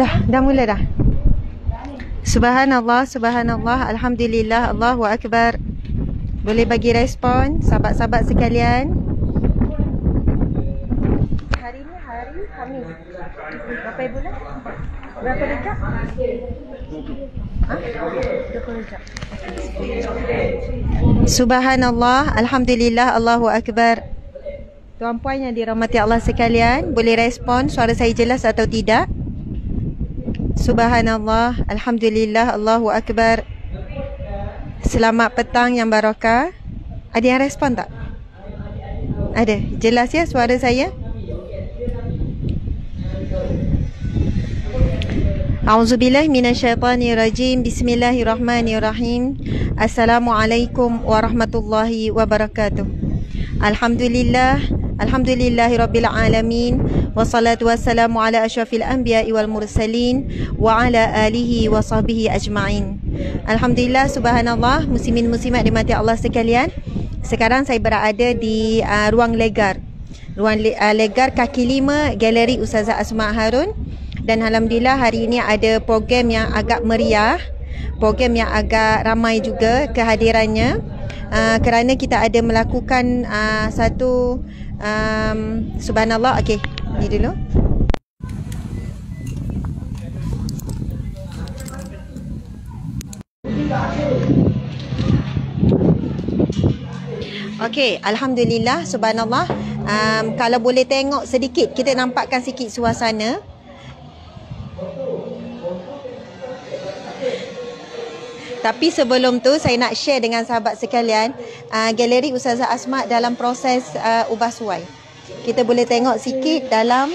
Dah mula dah. Subhanallah, subhanallah, alhamdulillah, Allahu akbar. Boleh bagi respon sahabat-sahabat sekalian. Hari ni hari Khamis. Berapa bulan? Berapa dekat? Ha? 20 dekat. Subhanallah, alhamdulillah, Allahu akbar. Tuan-puan yang dirahmati Allah sekalian, boleh respon suara saya jelas atau tidak? Subhanallah, alhamdulillah, Allahu akbar. Selamat petang yang barakah. Ada yang respon tak? Ada. Jelas ya suara saya? A'udzubillahi minasyaitanirrajim. Bismillahirrahmanirrahim. Assalamualaikum warahmatullahi wabarakatuh. Alhamdulillah, alhamdulillahirabbil alamin. Wassalatu wassalamu ala asyrafil anbiya'i wal mursalin wa ala alihi wa sahbihi ajma'in. Alhamdulillah, subhanallah, muslimin muslimat dimati Allah sekalian. Sekarang saya berada di ruang legar. Ruang legar kaki 5 Galeri Ustazah Asma Harun. Dan alhamdulillah hari ini ada program yang agak meriah, program yang agak ramai juga kehadirannya, kerana kita ada melakukan satu subhanallah. Okey, ni dulu. Okey, alhamdulillah, subhanallah. Kalau boleh tengok sedikit, kita nampakkan sikit suasana. Tapi sebelum tu saya nak share dengan sahabat sekalian, Galeri Ustazah Asma dalam proses ubah suai. Kita boleh tengok sikit dalam,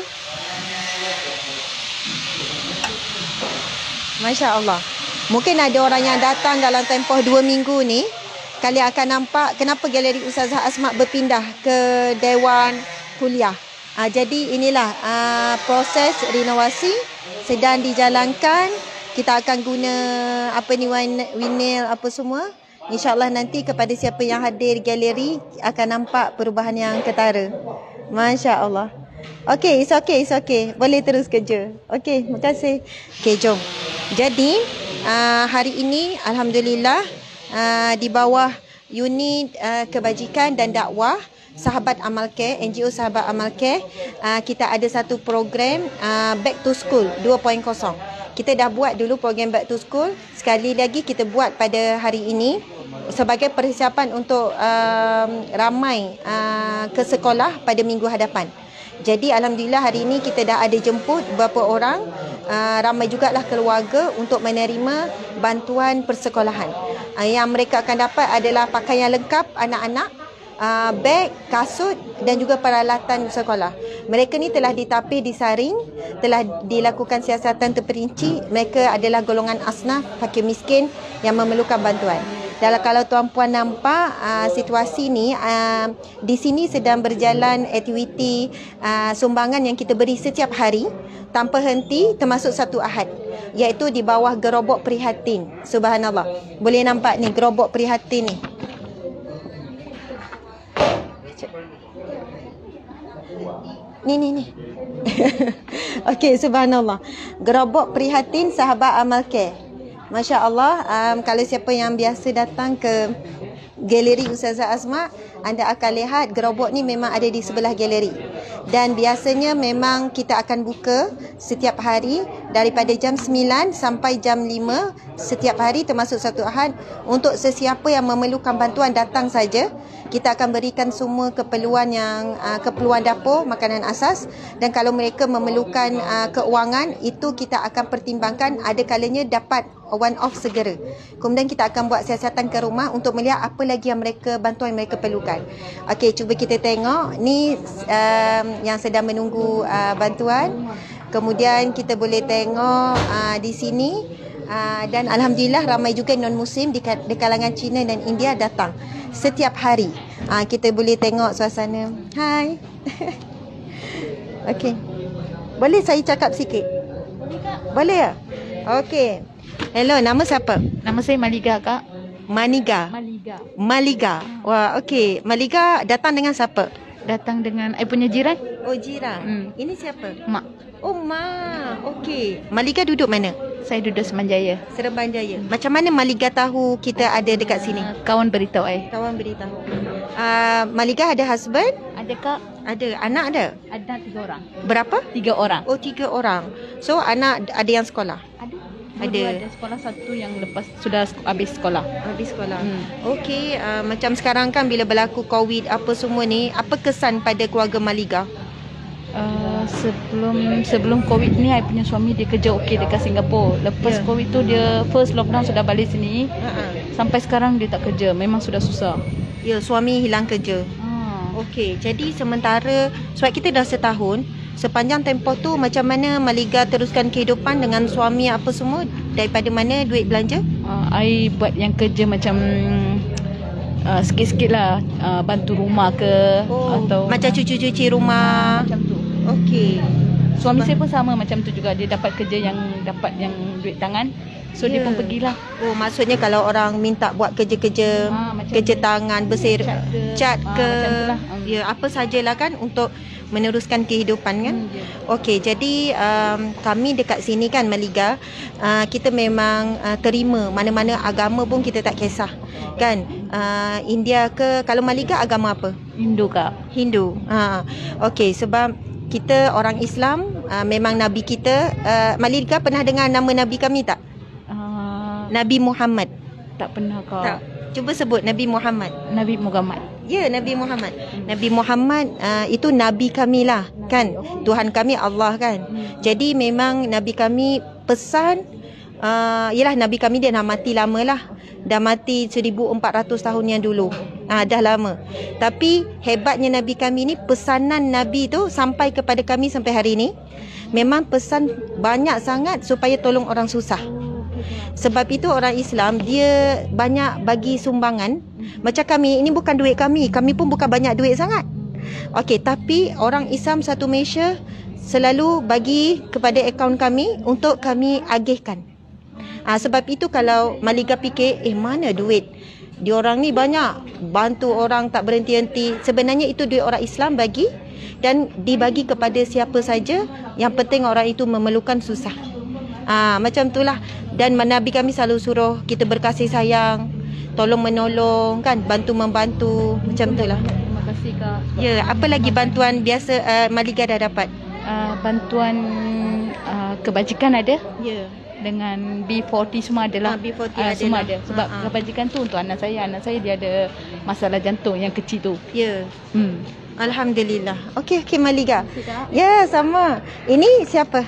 Masya Allah. Mungkin ada orang yang datang dalam tempoh 2 minggu ni, kalian akan nampak kenapa Galeri Ustazah Asma berpindah ke Dewan Kuliah. Jadi inilah proses renovasi sedang dijalankan. Kita akan guna apa ni, vinyl apa semua. InsyaAllah nanti kepada siapa yang hadir galeri akan nampak perubahan yang ketara. Masya Allah. Okey, it's okay. Boleh terus kerja. Okey, terima kasih. Okey, jom. Jadi, hari ini Alhamdulillah di bawah unit kebajikan dan dakwah Sahabat Amal Care, NGO Sahabat Amal Care, kita ada satu program Back to School 2.0. Kita dah buat dulu program Back to School. Sekali lagi kita buat pada hari ini sebagai persiapan untuk ramai ke sekolah pada minggu hadapan. Jadi alhamdulillah hari ini kita dah ada jemput beberapa orang, ramai jugalah keluarga untuk menerima bantuan persekolahan. Yang mereka akan dapat adalah pakaian lengkap anak-anak, beg, kasut dan juga peralatan sekolah. Mereka ni telah ditapis, disaring, telah dilakukan siasatan terperinci. Mereka adalah golongan asnaf, fakir miskin yang memerlukan bantuan. Dan kalau tuan-puan nampak situasi ni, di sini sedang berjalan aktiviti sumbangan yang kita beri setiap hari tanpa henti, termasuk satu Ahad, iaitu di bawah gerobok prihatin. Subhanallah. Boleh nampak ni gerobok prihatin ni. Ni. Okey, subhanallah. Gerobok prihatin Sahabat Amal Care. Masya Allah. Kalau siapa yang biasa datang ke Galeri Ustazah Asma, anda akan lihat gerobok ni memang ada di sebelah galeri. Dan biasanya memang kita akan buka setiap hari daripada jam 9 sampai jam 5 setiap hari, termasuk satu Ahad. Untuk sesiapa yang memerlukan bantuan, datang saja. Kita akan berikan semua keperluan dapur, makanan asas. Dan kalau mereka memerlukan keuangan, itu kita akan pertimbangkan, ada kalanya dapat one off segera. Kemudian kita akan buat siasatan ke rumah untuk melihat apa lagi yang bantuan yang mereka perlukan. Okey, cuba kita tengok ni yang sedang menunggu bantuan. Kemudian kita boleh tengok di sini, dan alhamdulillah ramai juga non muslim di kalangan Cina dan India datang setiap hari. Kita boleh tengok suasana. Hai. Okey. Boleh saya cakap sikit? Boleh ya? Okey. Hello, nama siapa? Nama saya Maliga, Kak. Maliga. Wah, okey. Maliga datang dengan siapa? Datang dengan punya jiran. Oh, jiran. Ini siapa? Mak. Oh, Ma. Okey. Maliga duduk mana? Saya duduk Semenjaya. Seremban Jaya. Macam mana Maliga tahu kita ada dekat sini? Kawan beritahu Kawan beritahu. Maliga ada husband? Ada kak? Ada. Anak ada? Ada 3 orang. Berapa? 3 orang. Oh, 3 orang. So, anak ada yang sekolah? Ada. Ada. Ada sekolah, satu yang lepas sudah habis sekolah. Habis sekolah. Okey, macam sekarang kan bila berlaku COVID apa semua ni, apa kesan pada keluarga Maliga? Sebelum COVID ni, I punya suami dia kerja okey dekat Singapura. Lepas COVID tu dia first lockdown sudah balik sini. Sampai sekarang dia tak kerja. Memang sudah susah. Ya, suami hilang kerja. Okey, jadi sementara sebab kita dah setahun, sepanjang tempoh tu macam mana Maliga teruskan kehidupan dengan suami apa semua? Daripada mana duit belanja? I buat yang kerja macam sikit-sikit lah, bantu rumah ke, atau macam cuci-cuci rumah. macam tu. Okey. Suami saya pun sama macam tu juga. Dia dapat kerja yang duit tangan. So dia pun pergilah. Oh, maksudnya kalau orang minta buat kerja-kerja kerja tangan, bersih cat ke, macam itulah. Ya, apa sajalah kan untuk meneruskan kehidupan kan. Okey, jadi kami dekat sini kan Maliga, kita memang terima mana-mana agama pun kita tak kisah. Kan? India ke, kalau Maliga agama apa? Hindu kak. Hindu. Okey, sebab kita orang Islam, memang nabi kita, Maliga pernah dengar nama nabi kami tak? Nabi Muhammad. Tak pernah kak. Tak. Cuba sebut Nabi Muhammad. Nabi Muhammad. Ya, Nabi Muhammad. Nabi Muhammad itu nabi kami lah, kan? Tuhan kami Allah kan. Jadi memang nabi kami pesan, yalah nabi kami dia dah mati lama lah. Dah mati 1400 tahun yang dulu. Dah lama. Tapi hebatnya nabi kami ni, pesanan nabi tu sampai kepada kami sampai hari ni. Memang pesan banyak sangat supaya tolong orang susah. Sebab itu orang Islam dia banyak bagi sumbangan. Macam kami, ini bukan duit kami. Kami pun bukan banyak duit sangat. Okey, tapi orang Islam satu Malaysia selalu bagi kepada akaun kami untuk kami agihkan. Sebab itu kalau Maliga fikir, mana duit? Diorang ni banyak bantu orang tak berhenti-henti. Sebenarnya itu duit orang Islam bagi dan dibagi kepada siapa saja. Yang penting orang itu memerlukan susah. Macam itulah. Dan Nabi kami selalu suruh kita berkasih sayang, tolong menolong kan, bantu membantu. Macam itulah. Terima kasih kak. Ya, apa lagi bantuan biasa Maliga dah dapat? Bantuan kebajikan ada. Ya. Dengan B40 semua adalah. B40 ada semua lah. ada. Sebab kebajikan tu untuk anak saya. Anak saya dia ada masalah jantung yang kecil tu. Ya. Alhamdulillah. Okey Maliga. Ya, sama. Ini siapa?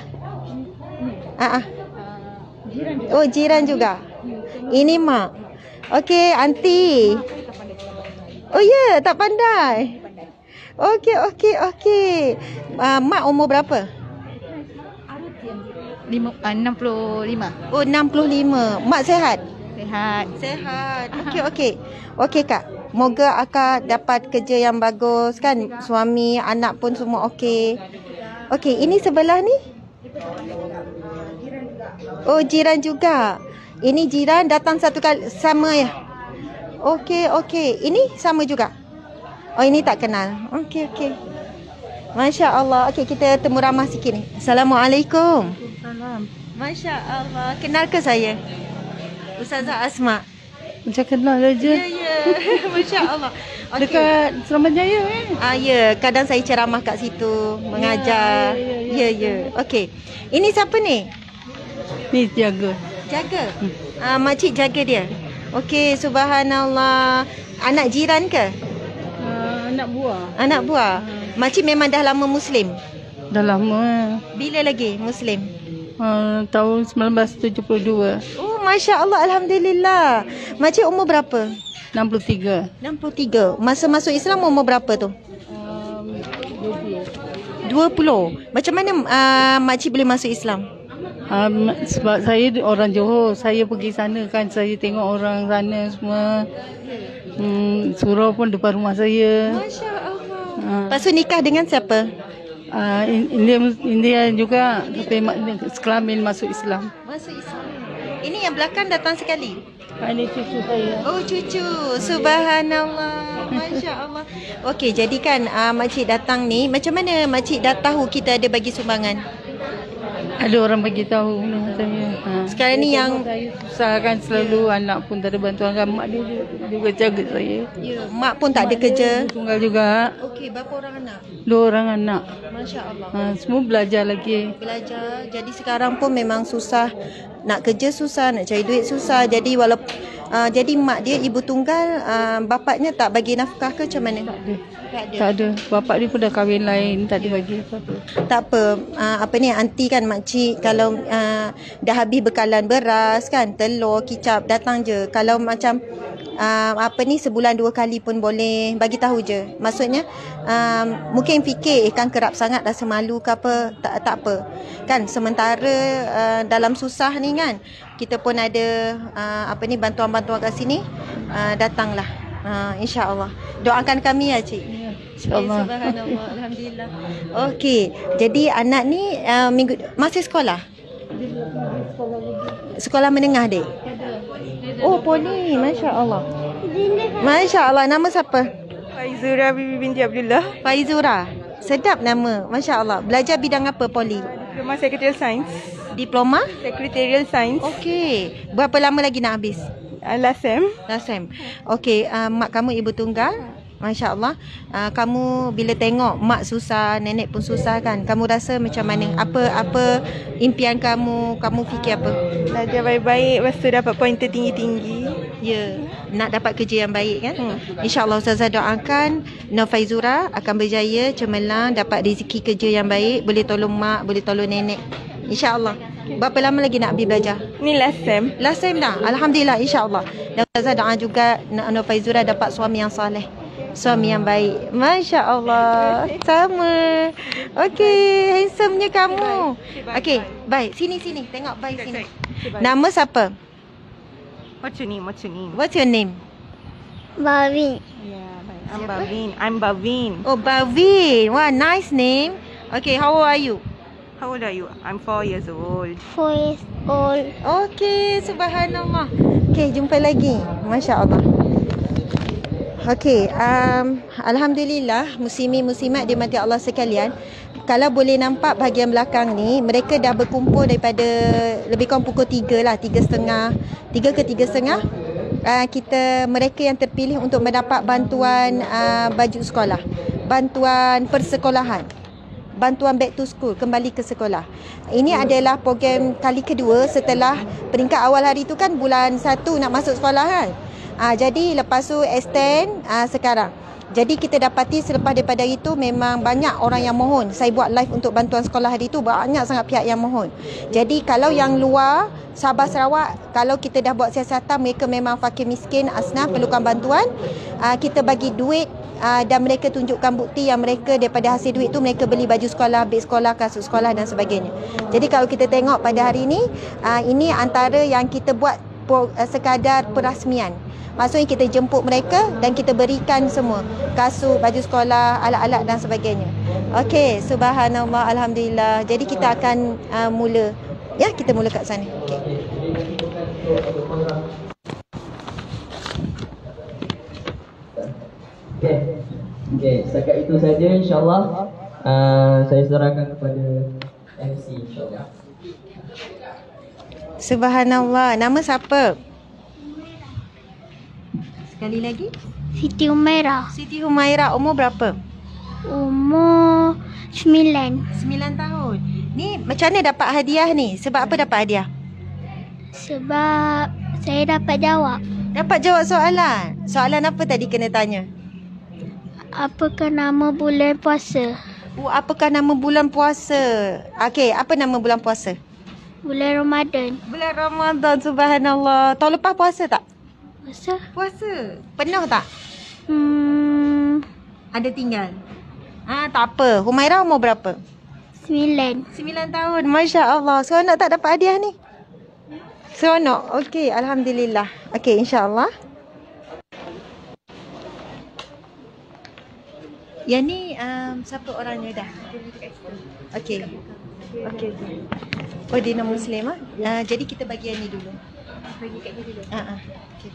Oh, jiran juga. Ini mak. Okey, aunty. Oh ya, tak pandai. Okey. Mak umur berapa? 65. Oh, 65. Mak sihat? Sehat. Okey kak. Moga akak dapat kerja yang bagus kan. Suami, anak pun semua okey. Okey, ini sebelah ni? Oh, jiran juga. Ini jiran datang satu kali sama ya. Okey. Ini sama juga. Oh, ini tak kenal. Okey. Masya Allah. Okey, kita temu ramah sikit ni. Assalamualaikum. Salam. Masya Allah. Kenal ke saya? Ustazah Asma. Macam kenal aja. Ya. Masya Allah. Okay. Dekat Selamat Jaya ya, kadang saya ceramah kat situ, mengajar. Ya. Okey. Ini siapa ni? Ni jaga. Makcik jaga dia. Okey, subhanallah. Anak jiran ke? Anak buah. Makcik memang dah lama Muslim? Dah lama. Bila lagi Muslim? Tahun 1972. Oh, Masya Allah, Alhamdulillah. Makcik umur berapa? 63. 63. Masa masuk Islam umur berapa tu? 20. Macam mana makcik boleh masuk Islam? Sebab saya orang Johor. Saya pergi sana kan. Saya tengok orang sana semua. Surau pun depan rumah saya. Masya Allah. Lepas tu nikah dengan siapa? India juga. Tapi sekelamin masuk Islam. Ini yang belakang datang sekali? Ini cucu saya. Oh, cucu. Subhanallah. Masya Allah. Okey, jadi kan makcik datang ni, macam mana makcik dah tahu kita ada bagi sumbangan? Ada orang bagi tahu dengan saya. Sekarang ni yang Saya susah kan selalu, anak pun tak ada bantuan kan, mak dia juga jaga saya. mak pun tak ada kerja. Tunggal juga. Okey, berapa orang anak? 2 orang anak. Masya Allah. Semua belajar lagi. Belajar. Jadi sekarang pun memang susah. Nak kerja susah, nak cari duit susah. Jadi walaupun jadi mak dia ibu tunggal, bapaknya tak bagi nafkah ke macam mana? Tak ada. Bapak dia pun dah kahwin lain, tak ada bagi apa-apa. Tak apa, apa ni, aunty kan, makcik kalau dah habis bekalan beras kan, telur, kicap, datang je. Kalau macam apa ni, sebulan 2 kali pun boleh, bagi tahu je. Maksudnya mungkin fikir kan kerap sangat, rasa malu ke apa, tak apa. Kan sementara dalam susah ni kan, kita pun ada apa ni, bantuan-bantuan kat sini, datanglah. InsyaAllah. Doakan kami ya cik. InsyaAllah. Subhanallah. Alhamdulillah. Okey. Jadi anak ni masih sekolah? Sekolah menengah dek? Oh poli. Masya Allah. Masya Allah. Nama siapa? Faizura Bibi binti Abdullah. Faizura. Sedap nama. Masya Allah. Belajar bidang apa poli? Diploma Secretarial Science. Diploma? Secretarial Science. Okey. Berapa lama lagi nak habis? Last sem. Last sem. Okey, mak kamu ibu tunggal. Masya Allah. Kamu bila tengok mak susah, nenek pun susah kan, kamu rasa macam mana? Apa impian kamu? Kamu fikir apa? Belajar baik-baik, lepas tu dapat poin tertinggi-tinggi. Ya, nak dapat kerja yang baik kan? InsyaAllah Ustazah doakan Nur Faizura akan berjaya, cemerlang, dapat rezeki kerja yang baik, boleh tolong mak, boleh tolong nenek. InsyaAllah. Berapa lama lagi nak pergi belajar? Ni last sem. Last time dah. Alhamdulillah, insyaAllah. Dan Ustazah doa juga Nur Faizura dapat suami yang soleh, suami yang baik. Masya Allah. Sama. Okey, handsome-nya kamu. Okey, baik. Sini. Tengok baik sini. Nama siapa? What's your name? What's your name? Bavin. Yeah, I'm Bavin. Oh, Bavin. Wah, nice name. Okay, how old are you? How old are you? I'm 4 years old. 4 years old. Okay, subhanallah. Okay, jumpa lagi. Masya Allah. Okay, alhamdulillah, muslimin-muslimat dimati Allah sekalian. Kalau boleh nampak bahagian belakang ni, mereka dah berkumpul daripada lebih kurang pukul 3 lah, 3.30, 3 ke 3.30. Mereka yang terpilih untuk mendapat bantuan baju sekolah, bantuan persekolahan, bantuan back to school, kembali ke sekolah. Ini adalah program kali kedua setelah peringkat awal hari tu kan bulan 1 nak masuk sekolah kan. Jadi lepas tu extend sekarang. Jadi kita dapati selepas daripada itu memang banyak orang yang mohon. Saya buat live untuk bantuan sekolah hari itu, banyak sangat pihak yang mohon. Jadi kalau yang luar Sabah Sarawak, kalau kita dah buat siasatan, mereka memang fakir miskin, asnaf, perlukan bantuan, kita bagi duit dan mereka tunjukkan bukti yang mereka daripada hasil duit tu mereka beli baju sekolah, beg sekolah, kasut sekolah dan sebagainya. Jadi kalau kita tengok pada hari ini antara yang kita buat sekadar perasmian. Maksudnya kita jemput mereka dan kita berikan semua kasut, baju sekolah, alat-alat dan sebagainya. Okey, subhanallah, alhamdulillah. Jadi kita akan mula. Ya, kita mula kat sana. Okey, setakat itu saja insya-Allah. Saya serahkan kepada MC insya-Allah. Subhanallah. Nama siapa? Sekali lagi. Siti Umairah. Siti Humairah, umur berapa? Umur 9. 9 tahun. Ni macam mana dapat hadiah ni? Sebab apa dapat hadiah? Sebab saya dapat jawab. Dapat jawab soalan. Soalan apa tadi kena tanya? Apakah nama bulan puasa? Apakah nama bulan puasa? Okey, apa nama bulan puasa? Bulan Ramadan. Bulan Ramadan, subhanallah. Tahun lepas puasa tak? Puasa? Puasa. Penuh tak? Ada tinggal? Tak apa. Humairah umur berapa? 9. 9 tahun. Masya Allah. Seronok tak dapat hadiah ni? Seronok. Okey, alhamdulillah. Okey, insya-Allah. Yang ni siapa orangnya dah? Okey. Okey. Oh, dia non-Muslim ah. Jadi kita bagi yang ni dulu. Bagi kat dia dulu. Okey.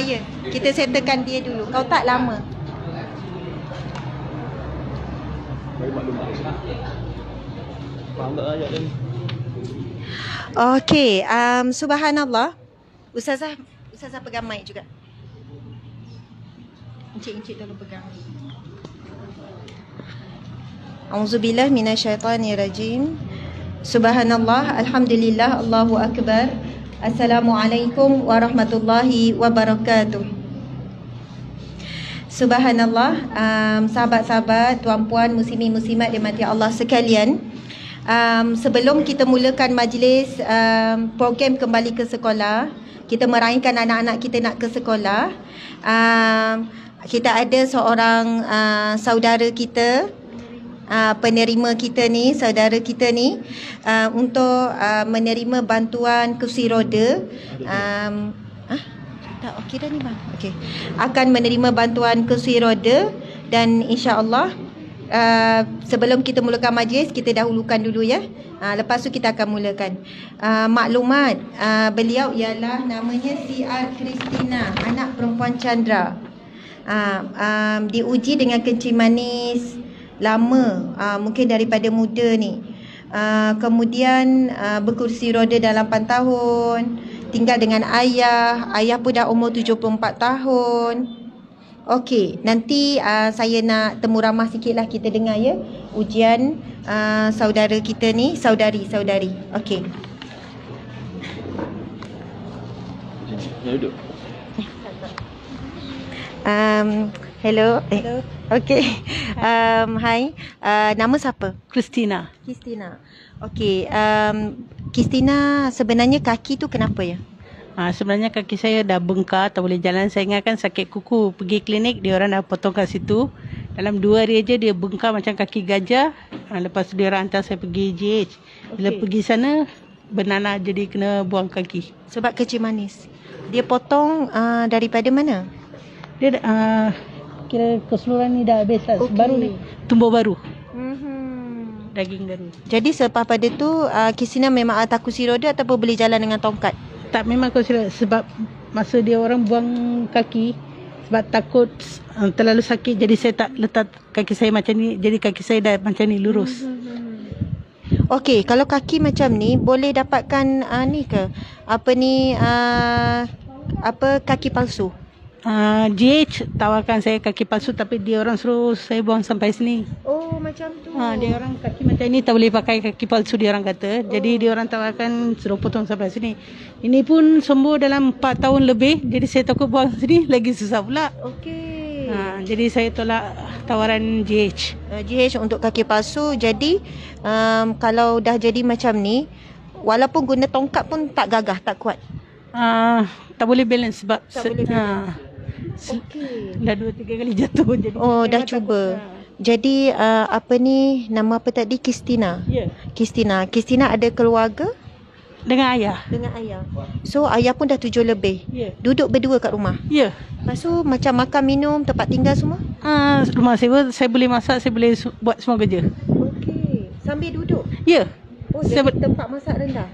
Ya. Kita settlekan dia dulu. Kau tak lama. bagi maklumat. Faham tak ayat ni? Okey, subhanallah. Ustazah pegang mic juga. Encik tolong pegang. Auzubillah minasyaitanirrajim. Subhanallah, alhamdulillah, Allahu akbar. Assalamualaikum warahmatullahi wabarakatuh. Subhanallah, sahabat-sahabat, tuan-puan, muslimin-muslimat dimati Allah sekalian. Sebelum kita mulakan majlis program kembali ke sekolah, kita meraihkan anak-anak kita nak ke sekolah. Kita ada seorang saudara kita, penerima kita ni, saudara kita ni, untuk menerima bantuan kursi roda. Tak, okey dah ni bang. Okey. Akan menerima bantuan kursi roda dan insya-Allah sebelum kita mulakan majlis, kita dahulukan dulu ya. Lepas tu kita akan mulakan. Maklumat, beliau ialah namanya CR Christina, anak perempuan Chandra. Diuji dengan kencing manis lama, mungkin daripada muda ni. Kemudian berkursi roda dah 8 tahun, tinggal dengan ayah pun dah umur 74 tahun. Okey, nanti saya nak temu ramah sikitlah, kita dengar ya ujian saudara kita ni, saudari. Okey. Ya, duduk. Hello. Okey. Hai. Nama siapa? Christina. Okey. Christina, sebenarnya kaki tu kenapa ya? Sebenarnya kaki saya dah bengkak, tak boleh jalan. Saya ingatkan sakit kuku. Pergi klinik, dia orang dah potong kat situ. Dalam 2 hari aja dia bengkak macam kaki gajah. Lepas tu dia orang hantar saya pergi GH. Bila pergi sana, bernanah jadi kena buang kaki. Sebab kencing manis. Dia potong daripada mana? Dia kira keseluruhan ni dah habis lah. Okay. Baru ni tumbuh baru. Daging baru. Jadi selepas pada tu Christina memang atas kursi roda ataupun boleh jalan dengan tongkat? Tak, memang kursi roda. Sebab masa dia orang buang kaki, sebab takut terlalu sakit, jadi saya tak letak kaki saya macam ni. Jadi kaki saya dah macam ni, lurus. Okey, kalau kaki macam ni boleh dapatkan ni ke? Apa ni kaki palsu? GH tawarkan saya kaki palsu, tapi dia orang suruh saya buang sampai sini. Oh, macam tu. Dia orang kaki macam ni tak boleh pakai kaki palsu, dia orang kata. Jadi dia orang tawarkan suruh potong sampai sini. Ini pun sembuh dalam 4 tahun lebih. Jadi saya takut buang sini lagi susah pula. Okey. Jadi saya tolak tawaran GH. GH untuk kaki palsu. Jadi kalau dah jadi macam ni, walaupun guna tongkat pun tak gagah, tak kuat. Tak boleh balance sebab tak boleh balance. Okey. Dah 2-3 kali jatuh jadi. Oh, dah cuba. Jadi apa ni, nama apa tadi? Christina. Ya. Christina ada keluarga? Dengan ayah. So ayah pun dah 7 lebih. Ya. Duduk berdua kat rumah. Ya. Lepas tu macam makan, minum, tempat tinggal semua? Rumah saya boleh masak, saya boleh buat semua kerja. Okey. Sambil duduk? Ya. Oh, jadi tempat masak rendah?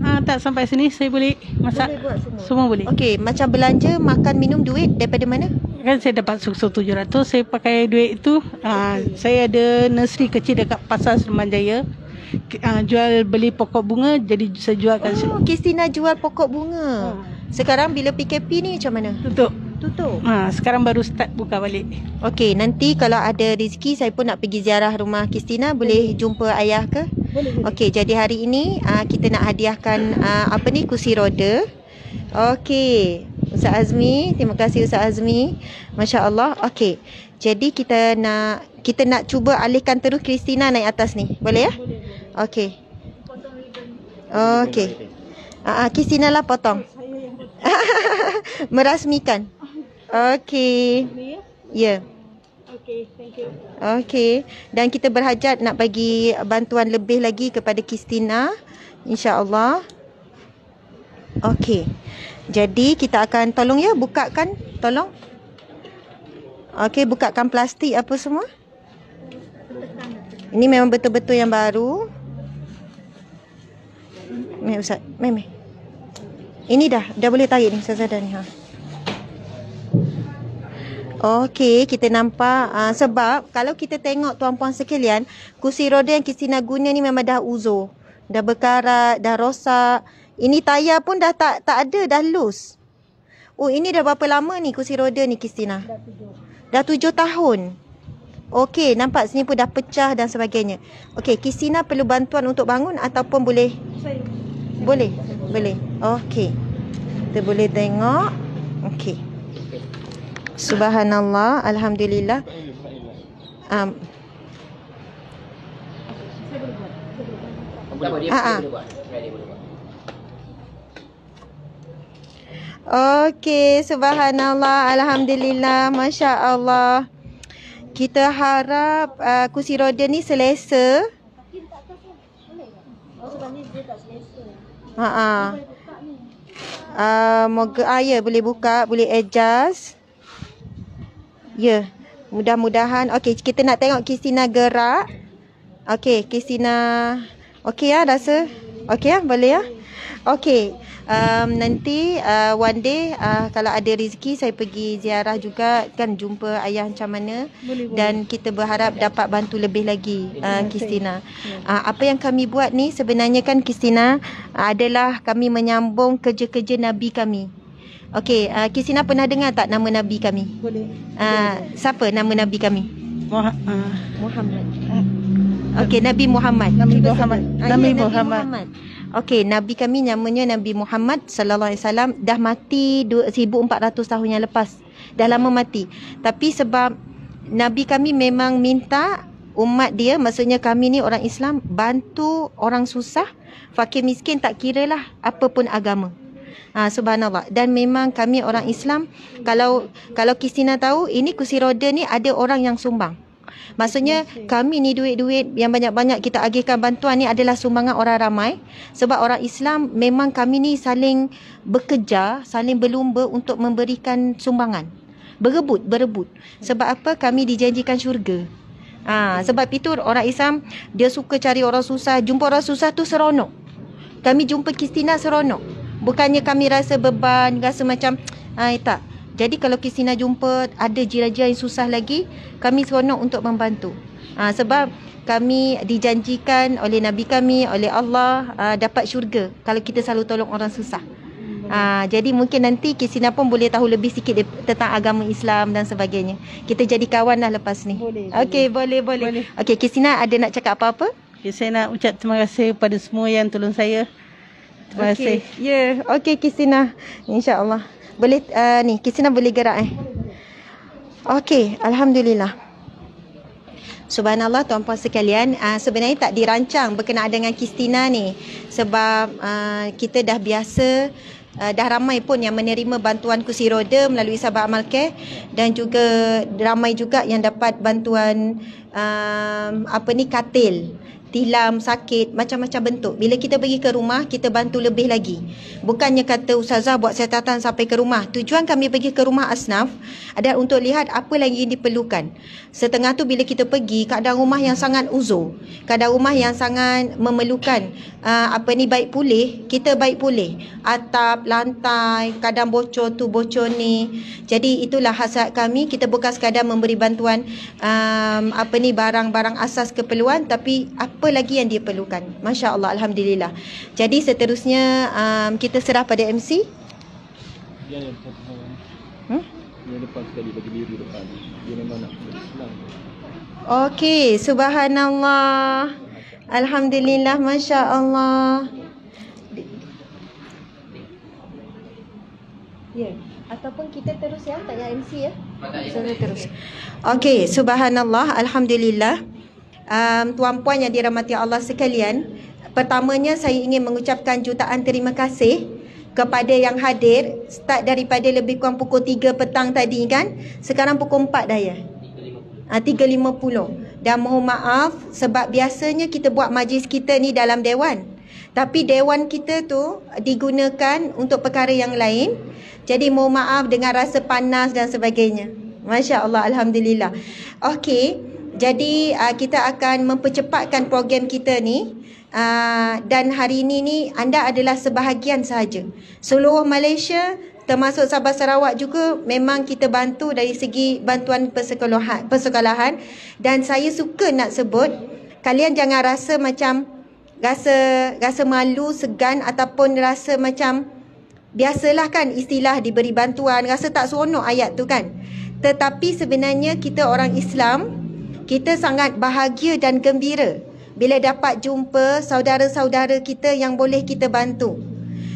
Tak, sampai sini saya boleh masak. Boleh buat semua boleh. Okey, macam belanja, makan, minum, duit daripada mana? Kan saya dapat susu 700, saya pakai duit itu. Saya ada nursery kecil dekat Pasar Seremban Jaya. Jual beli pokok bunga, jadi saya jual kat sini. Christina jual pokok bunga. Sekarang bila PKP ni macam mana? Tutup. Sekarang baru start buka balik. Okey, nanti kalau ada rezeki saya pun nak pergi ziarah rumah Christina. Boleh jumpa ayah ke? Boleh. Okey, jadi hari ini kita nak hadiahkan kursi roda. Okey, Ustaz Azmi, terima kasih Ustaz Azmi. Masya-Allah. Okey. Jadi kita nak cuba alihkan terus Christina naik atas ni. Boleh ya? Boleh. Okey. Okey. Christina lah potong. Merasmikan. Okey. Ya. Okey, thank you. Okey. Dan kita berhajat nak bagi bantuan lebih lagi kepada Christina, insya-Allah. Okey. Jadi kita akan tolong ya, bukakan, tolong. Okey, bukakan plastik apa semua. Ini memang betul-betul yang baru. Ustaz, meh. Ini dah boleh tarik ni Ustazah dah ni. Okey, kita nampak sebab kalau kita tengok tuan-puan sekalian, kursi roda yang Christina guna ni memang dah uzur. Dah berkarat, dah rosak. Ini tayar pun dah tak ada, dah loose. Oh, ini dah berapa lama ni kursi roda ni Christina? Dah 7 tahun. Okey, nampak sini pun dah pecah dan sebagainya. Okey, Christina perlu bantuan untuk bangun ataupun boleh? Boleh. Okey. Kita boleh tengok. Okey. Subhanallah, alhamdulillah. Okey, subhanallah, alhamdulillah, masya-Allah. Kita harap kursi roda ni selesa. Moga ya boleh buka, boleh adjust. Ya, mudah-mudahan. Okey, kita nak tengok Christina gerak. Okey, Christina. Okey ya, rasa? Okey ya, boleh ya? Okey. Nanti one day kalau ada rezeki saya pergi ziarah juga, kan, jumpa ayah macam mana. Dan kita berharap dapat bantu lebih lagi Christina. Apa yang kami buat ni sebenarnya kan Christina adalah kami menyambung kerja-kerja Nabi kami. Okey, Christina pernah dengar tak nama Nabi kami? Boleh. Siapa nama Nabi kami? Muhammad. Okey, Nabi Muhammad. Nabi Muhammad. Okey, Nabi kami namanya Nabi Muhammad sallallahu alaihi wasallam, dah mati 1400 tahun yang lepas. Dah lama mati. Tapi sebab Nabi kami memang minta umat dia, maksudnya kami ni orang Islam, bantu orang susah, fakir miskin, tak kiralah apa pun agama. Subhanallah. Dan memang kami orang Islam, kalau Christina tahu, ini kursi roda ni ada orang yang sumbang. Maksudnya kami ni duit-duit yang banyak-banyak kita agihkan bantuan ni adalah sumbangan orang ramai. Sebab orang Islam memang kami ni saling bekerja, saling berlumba untuk memberikan sumbangan. Berebut. Sebab apa? Kami dijanjikan syurga. Sebab itu orang Islam dia suka cari orang susah. Jumpa orang susah tu seronok. Kami jumpa Christina seronok. Bukannya kami rasa beban, rasa macam tak. Jadi kalau Christina jumpa ada jiran-jiran yang susah lagi, kami seronok untuk membantu. Sebab kami dijanjikan oleh Nabi kami, oleh Allah, dapat syurga kalau kita selalu tolong orang susah. Jadi mungkin nanti Christina pun boleh tahu lebih sikit tentang agama Islam dan sebagainya. Kita jadi kawan lah lepas ni. Okey, boleh. Okey, Christina ada nak cakap apa-apa? Okay, saya nak ucap terima kasih kepada semua yang tolong saya. Terima kasih. Ya, okey Christina. InsyaAllah. Boleh ni Christina boleh gerak Okey, alhamdulillah. Subhanallah tuan-puan sekalian, sebenarnya tak dirancang berkenaan dengan Christina ni sebab kita dah biasa, dah ramai pun yang menerima bantuan kursi roda melalui Sabah Amal Care, dan juga ramai juga yang dapat bantuan katil, tilam, sakit, macam-macam bentuk. Bila kita pergi ke rumah, kita bantu lebih lagi. Bukannya kata Ustazah buat siasatan sampai ke rumah. Tujuan kami pergi ke rumah asnaf adalah untuk lihat apa lagi yang diperlukan. Setengah tu bila kita pergi, keadaan rumah yang sangat uzur, keadaan rumah yang sangat memerlukan baik pulih, kita baik pulih. Atap, lantai, kadang bocor tu, bocor ni. Jadi itulah hasrat kami. Kita bukan sekadar memberi bantuan barang-barang asas keperluan, tapi apa lagi yang dia perlukan. Masya Allah, alhamdulillah. Jadi seterusnya kita serah pada MC. Dia lepas sekali bagi diri depan. Dia memang nak Islam. Okey, subhanallah. Alhamdulillah, Masya Allah. Ya, ataupun kita terus ya, tak payah MC ya. Terus. Okey, subhanallah, alhamdulillah. Tuan-puan yang dirahmati Allah sekalian, pertamanya saya ingin mengucapkan jutaan terima kasih kepada yang hadir. Start daripada lebih kurang pukul 3 petang tadi kan, sekarang pukul 4 dah ya, 3.50. Dan mohon maaf sebab biasanya kita buat majlis kita ni dalam dewan, tapi dewan kita tu digunakan untuk perkara yang lain. Jadi mohon maaf dengan rasa panas dan sebagainya. Masya Allah, alhamdulillah. Okey, jadi kita akan mempercepatkan program kita ni. Dan hari ini ni anda adalah sebahagian sahaja. Seluruh Malaysia termasuk Sabah Sarawak juga memang kita bantu dari segi bantuan persekolahan. Dan saya suka nak sebut, kalian jangan rasa macam rasa malu, segan ataupun rasa macam biasalah kan istilah diberi bantuan, rasa tak seronok ayat tu kan. Tetapi sebenarnya kita orang Islam, kita sangat bahagia dan gembira bila dapat jumpa saudara-saudara kita yang boleh kita bantu.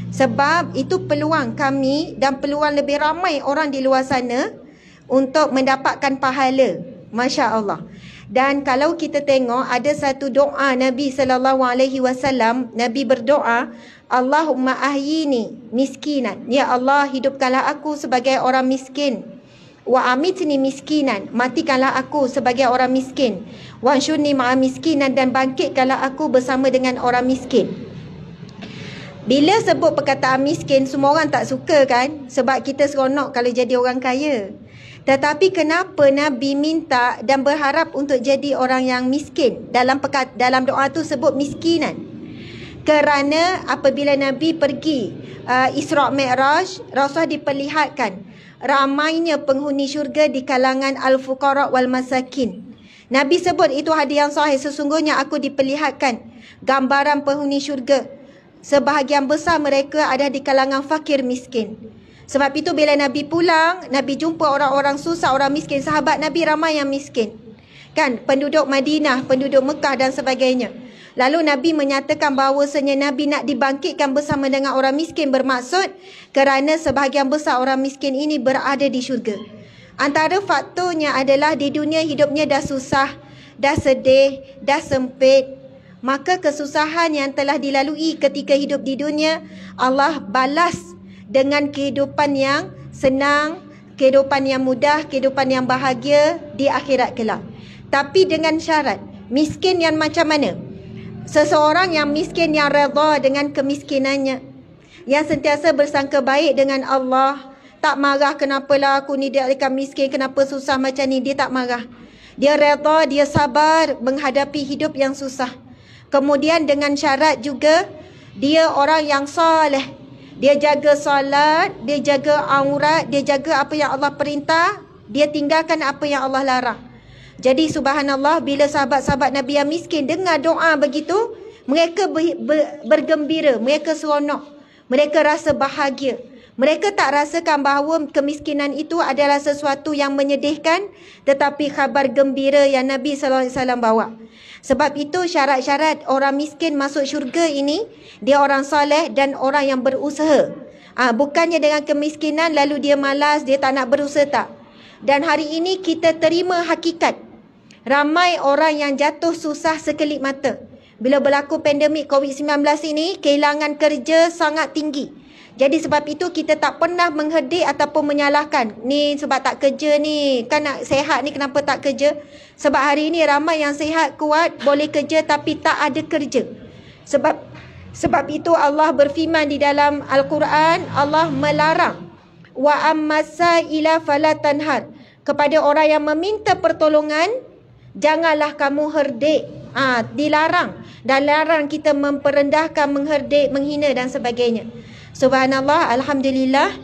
Sebab itu peluang kami dan peluang lebih ramai orang di luar sana untuk mendapatkan pahala. Masya Allah. Dan kalau kita tengok ada satu doa Nabi SAW, Nabi berdoa, Allahumma ahyini miskinan. Ya Allah, hidupkanlah aku sebagai orang miskin. Wa amitni miskinan, matikanlah aku sebagai orang miskin. Wa anshurni ma'a miskinan, dan bangkitkanlah aku bersama dengan orang miskin. Bila sebut perkataan miskin, semua orang tak suka kan? Sebab kita seronok kalau jadi orang kaya. Tetapi kenapa Nabi minta dan berharap untuk jadi orang yang miskin? Dalam doa tu sebut miskinan. Kerana apabila Nabi pergi Isra' Mi'raj, Rasulullah diperlihatkan ramainya penghuni syurga di kalangan al-fuqara wal masakin. Nabi sebut itu hadis yang sahih, sesungguhnya aku diperlihatkan gambaran penghuni syurga. Sebahagian besar mereka ada di kalangan fakir miskin. Sebab itu bila Nabi pulang, Nabi jumpa orang-orang susah, orang miskin. Sahabat Nabi ramai yang miskin. Kan, penduduk Madinah, penduduk Mekah dan sebagainya. Lalu Nabi menyatakan bahawasanya Nabi nak dibangkitkan bersama dengan orang miskin, bermaksud kerana sebahagian besar orang miskin ini berada di syurga. Antara faktornya adalah di dunia hidupnya dah susah, dah sedih, dah sempit. Maka kesusahan yang telah dilalui ketika hidup di dunia, Allah balas dengan kehidupan yang senang, kehidupan yang mudah, kehidupan yang bahagia di akhirat kelak. Tapi dengan syarat, miskin yang macam mana? Seseorang yang miskin yang redha dengan kemiskinannya, yang sentiasa bersangka baik dengan Allah, tak marah kenapalah aku ni diadakan miskin, kenapa susah macam ni, dia tak marah. Dia redha, dia sabar menghadapi hidup yang susah. Kemudian dengan syarat juga, dia orang yang soleh. Dia jaga solat, dia jaga aurat, dia jaga apa yang Allah perintah, dia tinggalkan apa yang Allah larang. Jadi subhanallah, bila sahabat-sahabat Nabi yang miskin dengar doa begitu, mereka bergembira, mereka seronok, mereka rasa bahagia. Mereka tak rasakan bahawa kemiskinan itu adalah sesuatu yang menyedihkan, tetapi khabar gembira yang Nabi SAW bawa. Sebab itu syarat-syarat orang miskin masuk syurga ini, dia orang soleh dan orang yang berusaha. Bukannya dengan kemiskinan lalu dia malas, dia tak nak berusaha, tak. Dan hari ini kita terima hakikat. Ramai orang yang jatuh susah sekelip mata. Bila berlaku pandemik COVID-19 ini, kehilangan kerja sangat tinggi. Jadi sebab itu kita tak pernah mengherdik ataupun menyalahkan. Ni sebab tak kerja ni, kan nak sehat ni kenapa tak kerja? Sebab hari ini ramai yang sehat, kuat, boleh kerja tapi tak ada kerja. Sebab itu Allah berfirman di dalam Al-Quran, Allah melarang. Wa ammasaila fala tanhar. Kepada orang yang meminta pertolongan, janganlah kamu herdik. Dilarang. Dan larang kita memperendahkan, mengherdik, menghina dan sebagainya. Subhanallah, Alhamdulillah,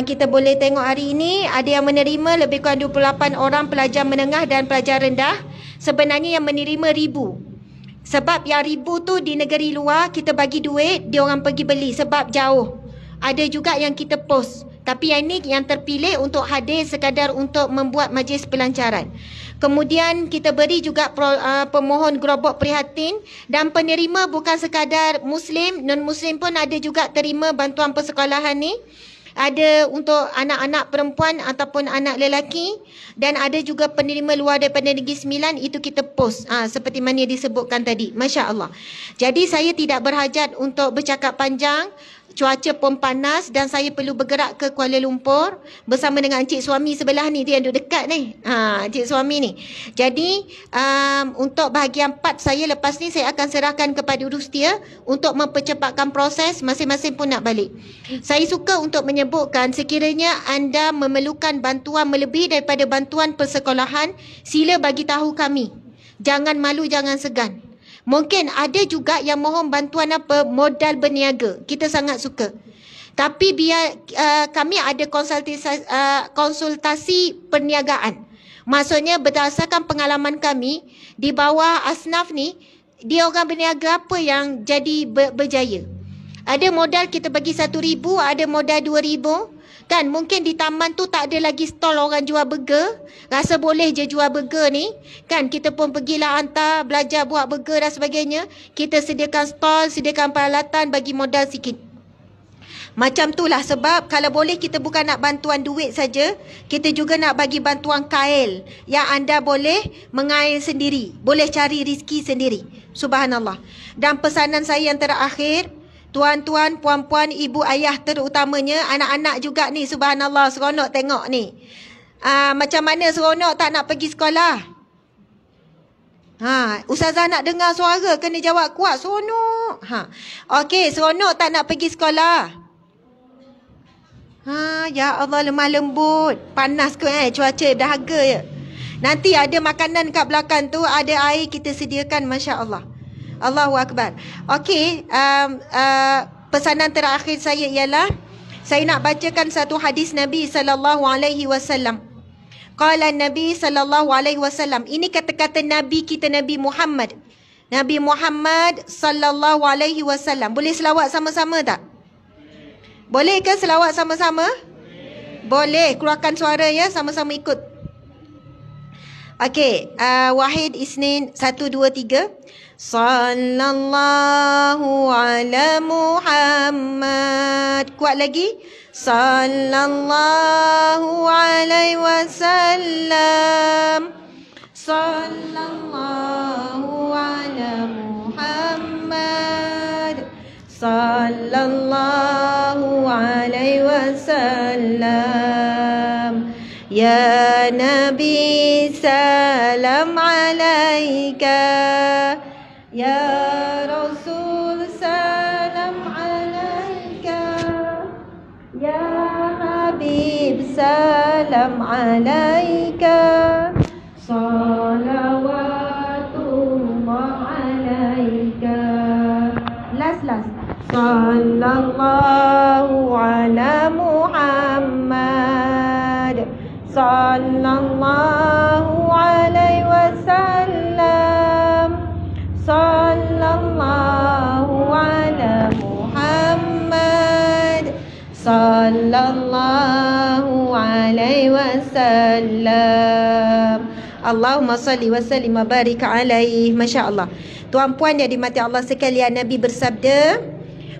kita boleh tengok hari ini ada yang menerima lebih kurang 28 orang pelajar menengah dan pelajar rendah. Sebenarnya yang menerima 1,000. Sebab yang 1,000 tu di negeri luar, kita bagi duit, dia orang pergi beli sebab jauh. Ada juga yang kita post. Tapi yang ini yang terpilih untuk hadir sekadar untuk membuat majlis pelancaran. Kemudian kita beri juga pemohon gerobak prihatin, dan penerima bukan sekadar Muslim, non-Muslim pun ada juga terima bantuan persekolahan ni. Ada untuk anak-anak perempuan ataupun anak lelaki, dan ada juga penerima luar daripada Negeri Sembilan, itu kita post seperti mana disebutkan tadi. Masya Allah. Jadi saya tidak berhajat untuk bercakap panjang. Cuaca pun panas dan saya perlu bergerak ke Kuala Lumpur bersama dengan encik suami sebelah ni, dia duduk dekat ni. Encik suami ni. Jadi untuk bahagian part saya lepas ni saya akan serahkan kepada Rustia untuk mempercepatkan proses, masing-masing pun nak balik. Saya suka untuk menyebutkan, sekiranya anda memerlukan bantuan melebihi daripada bantuan persekolahan, sila bagi tahu kami. Jangan malu, jangan segan. Mungkin ada juga yang mohon bantuan modal berniaga. Kita sangat suka. Tapi biar kami ada konsultasi perniagaan. Maksudnya berdasarkan pengalaman kami di bawah asnaf ni, dia orang berniaga apa yang jadi berjaya. Ada modal kita bagi 1,000, ada modal 2,000. Kan mungkin di taman tu tak ada lagi stall orang jual burger. Rasa boleh je jual burger ni. Kan kita pun pergilah hantar, belajar buat burger dan sebagainya. Kita sediakan stall, sediakan peralatan, bagi modal sikit. Macam itulah sebab kalau boleh kita bukan nak bantuan duit saja, kita juga nak bagi bantuan kail yang anda boleh mengail sendiri, boleh cari rezeki sendiri. Subhanallah. Dan pesanan saya yang terakhir, tuan-tuan, puan-puan, ibu, ayah terutamanya, anak-anak juga ni, subhanallah, seronok tengok ni. Macam mana seronok tak nak pergi sekolah? Ustazah nak dengar suara, kena jawab kuat, seronok. Okey, seronok tak nak pergi sekolah? Ya Allah, lemah lembut. Panas ke cuaca dahaga ya. Nanti ada makanan kat belakang tu, ada air kita sediakan, Masya Allah. Allahu Akbar. Okey, pesanan terakhir saya ialah saya nak bacakan satu hadis Nabi SAW. Qala Nabi SAW. Ini kata-kata Nabi kita, Nabi Muhammad. Nabi Muhammad SAW. Boleh selawat sama-sama tak? Boleh ke selawat sama-sama? Boleh. Keluarkan suara ya, sama-sama ikut. Okey, Wahid, Isnin, 1, 2, 3. Sallallahu ala Muhammad. Kuat lagi. Sallallahu alaihi wasallam. Sallallahu ala Muhammad. Sallallahu alaihi wasallam. Ya Nabi, salam alaika. Ya Rasul, salam alaika. Ya Habib, salam alaika. Salawatullah alaika. Last. Sallallahu ala Muhammad. Sallallahu alaihi wasallam. Sallallahu ala Muhammad. Sallallahu alaihi wasallam. Allahumma salli wa sallim wa barik alaihi. Masya Allah. Tuan-puan yang dimati Allah sekalian, Nabi bersabda,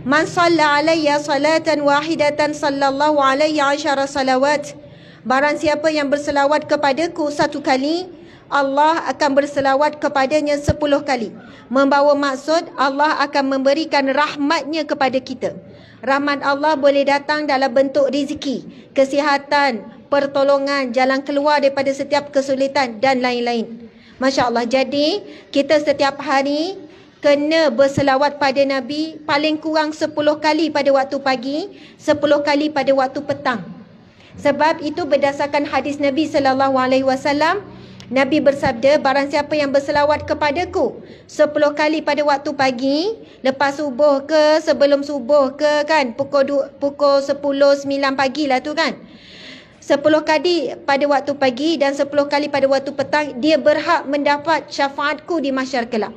man salla alayya salatan wahidatan sallallahu alaihi asyara salawat. Barang siapa yang berselawat kepadaku satu kali, Allah akan berselawat kepadanya 10 kali. Membawa maksud Allah akan memberikan rahmatnya kepada kita. Rahmat Allah boleh datang dalam bentuk rezeki, kesihatan, pertolongan, jalan keluar daripada setiap kesulitan dan lain-lain. Masya Allah. Jadi kita setiap hari kena berselawat pada Nabi paling kurang 10 kali pada waktu pagi, 10 kali pada waktu petang. Sebab itu berdasarkan hadis Nabi SAW, Nabi bersabda, barang siapa yang berselawat kepadaku 10 kali pada waktu pagi, lepas subuh ke, sebelum subuh ke, kan, pukul 10, 9 pagi lah tu kan, 10 kali pada waktu pagi dan 10 kali pada waktu petang, dia berhak mendapat syafaatku di mahsyar kelak.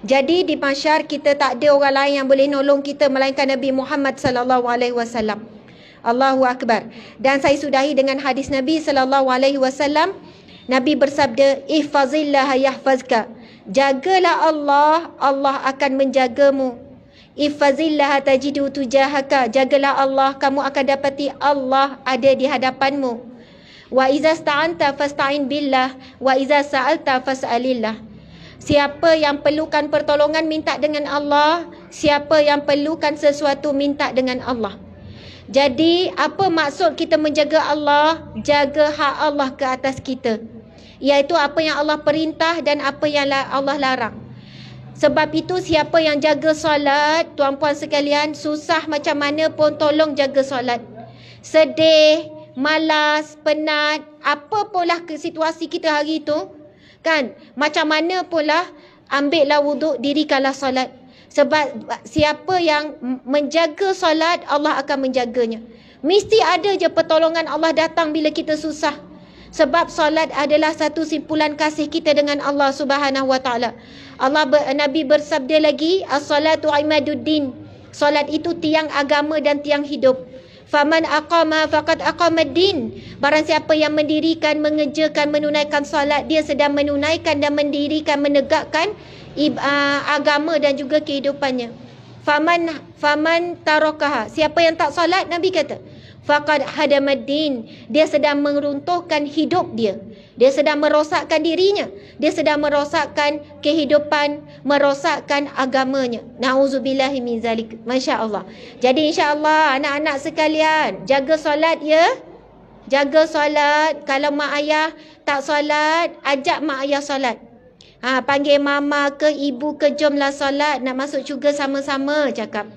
Jadi di mahsyar kita tak ada orang lain yang boleh nolong kita melainkan Nabi Muhammad SAW. Allahu Akbar. Dan saya sudahi dengan hadis Nabi SAW. Nabi bersabda, ihfazillah yahfazka. Jagalah Allah, Allah akan menjagamu. Ihfazillah tajidu tujahaka. Jagalah Allah, kamu akan dapati Allah ada di hadapanmu. Wa iza sta'anta fasta'in billah, wa iza sa'alta fas'alillah. Siapa yang perlukan pertolongan, minta dengan Allah. Siapa yang perlukan sesuatu, minta dengan Allah. Jadi apa maksud kita menjaga Allah? Jaga hak Allah ke atas kita, iaitu apa yang Allah perintah dan apa yang Allah larang. Sebab itu siapa yang jaga solat, tuan-puan sekalian, susah macam mana pun tolong jaga solat. Sedih, malas, penat, apa pula situasi kita hari itu, kan, macam mana pula, ambillah wuduk, dirikanlah solat. Sebab siapa yang menjaga solat, Allah akan menjaganya. Mesti ada je pertolongan Allah datang bila kita susah. Sebab solat adalah satu simpulan kasih kita dengan Allah Subhanahu Wa Taala. Nabi bersabda lagi, as-salatu imaduddin. Solat itu tiang agama dan tiang hidup. Faman aqama faqad aqamaddin. Barang siapa yang mendirikan, mengerjakan, menunaikan solat, dia sedang menunaikan dan mendirikan, menegakkan agama dan juga kehidupannya. Faman tarakaha. Siapa yang tak solat, Nabi kata, faqad hadamaddin. Dia sedang meruntuhkan hidup dia. Dia sedang merosakkan dirinya. Dia sedang merosakkan kehidupan, merosakkan agamanya. Nauzubillahi min zalik. Masya-Allah. Jadi insya-Allah anak-anak sekalian, jaga solat ya. Jaga solat. Kalau mak ayah tak solat, ajak mak ayah solat. Panggil mama ke ibu ke, jomlah solat, nak masuk syurga sama-sama, cakap.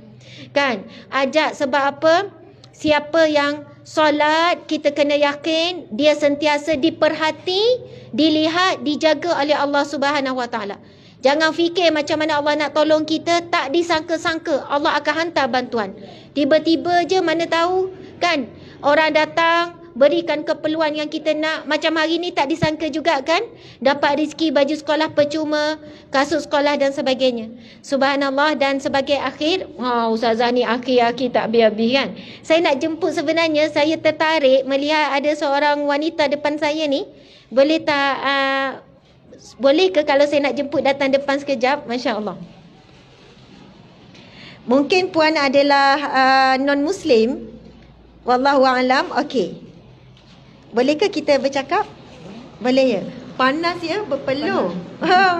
Kan? Ajak sebab apa? Siapa yang solat, kita kena yakin dia sentiasa diperhati, dilihat, dijaga oleh Allah Subhanahu Wa Taala. Jangan fikir macam mana Allah nak tolong kita, tak disangka-sangka Allah akan hantar bantuan. Tiba-tiba je, mana tahu kan, orang datang berikan keperluan yang kita nak. Macam hari ni tak disangka juga kan, dapat rezeki baju sekolah percuma, kasut sekolah dan sebagainya. Subhanallah. Dan sebagai akhir, Ustazah ni akhir-akhir tak habis-habis kan. Saya nak jemput, sebenarnya saya tertarik melihat ada seorang wanita depan saya ni. Boleh tak, boleh ke kalau saya nak jemput datang depan sekejap? Masya Allah. Mungkin puan adalah non-Muslim. Wallahu a'lam. Okey. Bolehkah kita bercakap? Boleh ya? Panas ya, berpeluh.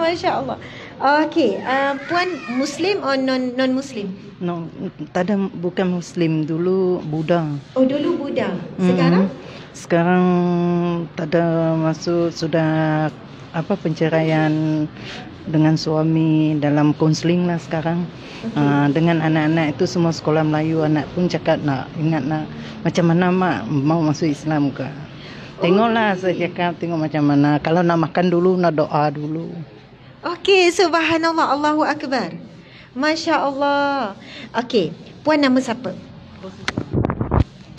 Masya Allah. Okey, puan Muslim atau non-Muslim? No, tak ada, bukan Muslim. Dulu Buddha. Oh, dulu Buddha. Sekarang? Sekarang tak ada, masuk sudah penceraian dengan suami, dalam konseling lah sekarang. Dengan anak-anak itu semua sekolah Melayu, anak pun cakap nak macam mana mak mau masuk Islam ke. Tengoklah, saya cakap tengok macam mana. Kalau nak makan dulu, nak doa dulu. Okey, subhanallah, Allahu Akbar. Masya Allah. Okey, puan nama siapa?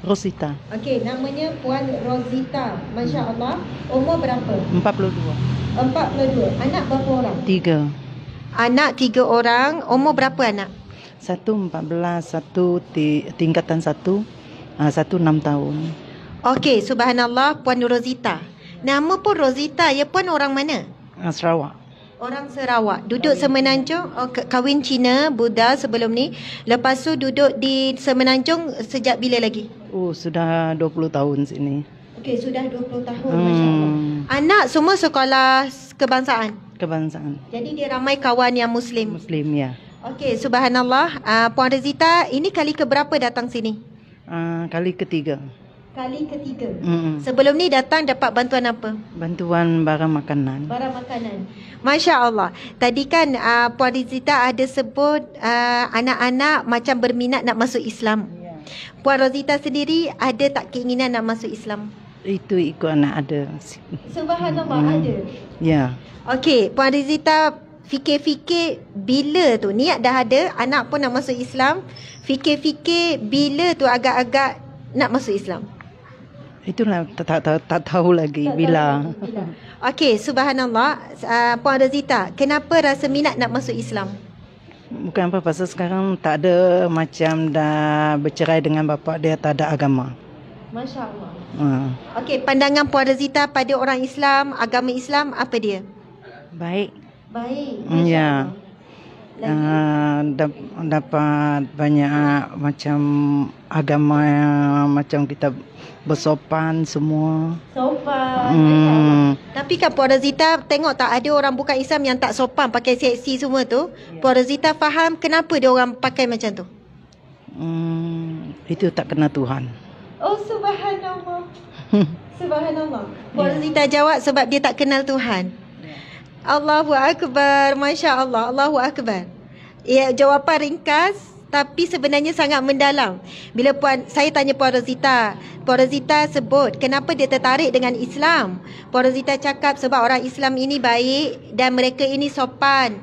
Rosita. Okey, namanya Puan Rosita. Masya Allah. Umur berapa? 42. 42. Anak berapa orang? 3. Anak 3 orang. Umur berapa anak? Satu 14, satu tingkatan 1, satu 6 tahun. Okey, subhanallah, Puan Rosita. Nama pun Rosita, ya puan orang mana? Sarawak. Orang Sarawak. Duduk Semenanjung, kahwin Cina, Buddha sebelum ni. Lepas tu duduk di Semenanjung sejak bila lagi? Oh, sudah 20 tahun sini. Okey, sudah 20 tahun, Masya Allah. Anak semua sekolah kebangsaan? Kebangsaan. Jadi dia ramai kawan yang Muslim? Muslim, ya. Okey, subhanallah. Puan Rosita, ini kali keberapa datang sini? Kali ketiga. Kali ketiga. Sebelum ni datang dapat bantuan apa? Bantuan barang makanan. Barang makanan. Masya Allah. Tadi kan Puan Rosita ada sebut anak-anak macam berminat nak masuk Islam. Puan Rosita sendiri ada tak keinginan nak masuk Islam? Itu ikut anak ada. Subhanallah, ada. Ya. Okey, Puan Rosita fikir-fikir bila tu niat dah ada, anak pun nak masuk Islam. Fikir-fikir bila tu agak-agak nak masuk Islam. Itulah tak tahu lagi bila. Okey, subhanallah. Puan Rosita, kenapa rasa minat nak masuk Islam? Bukan apa, pasal sekarang tak ada, macam dah bercerai dengan bapa dia, tak ada agama. Masya Allah. Okey, pandangan Puan Rosita pada orang Islam, agama Islam, apa dia? Baik. Baik. Ya. Dapat banyak macam agama yang macam kita bersopan semua. Sopan. Tapi kan Puan Rosita tengok tak ada orang bukan Islam yang tak sopan, pakai seksi semua tu. Puan Rosita faham kenapa dia orang pakai macam tu? Itu tak kena Tuhan. Oh, subhanallah. Subhanallah. Puan Rosita jawab sebab dia tak kenal Tuhan. Allahu Akbar. Masya Allah. Allahu Akbar. Ya, jawapan ringkas tapi sebenarnya sangat mendalam. Bila saya tanya Puan Rosita sebut kenapa dia tertarik dengan Islam. Puan Rosita cakap sebab orang Islam ini baik dan mereka ini sopan.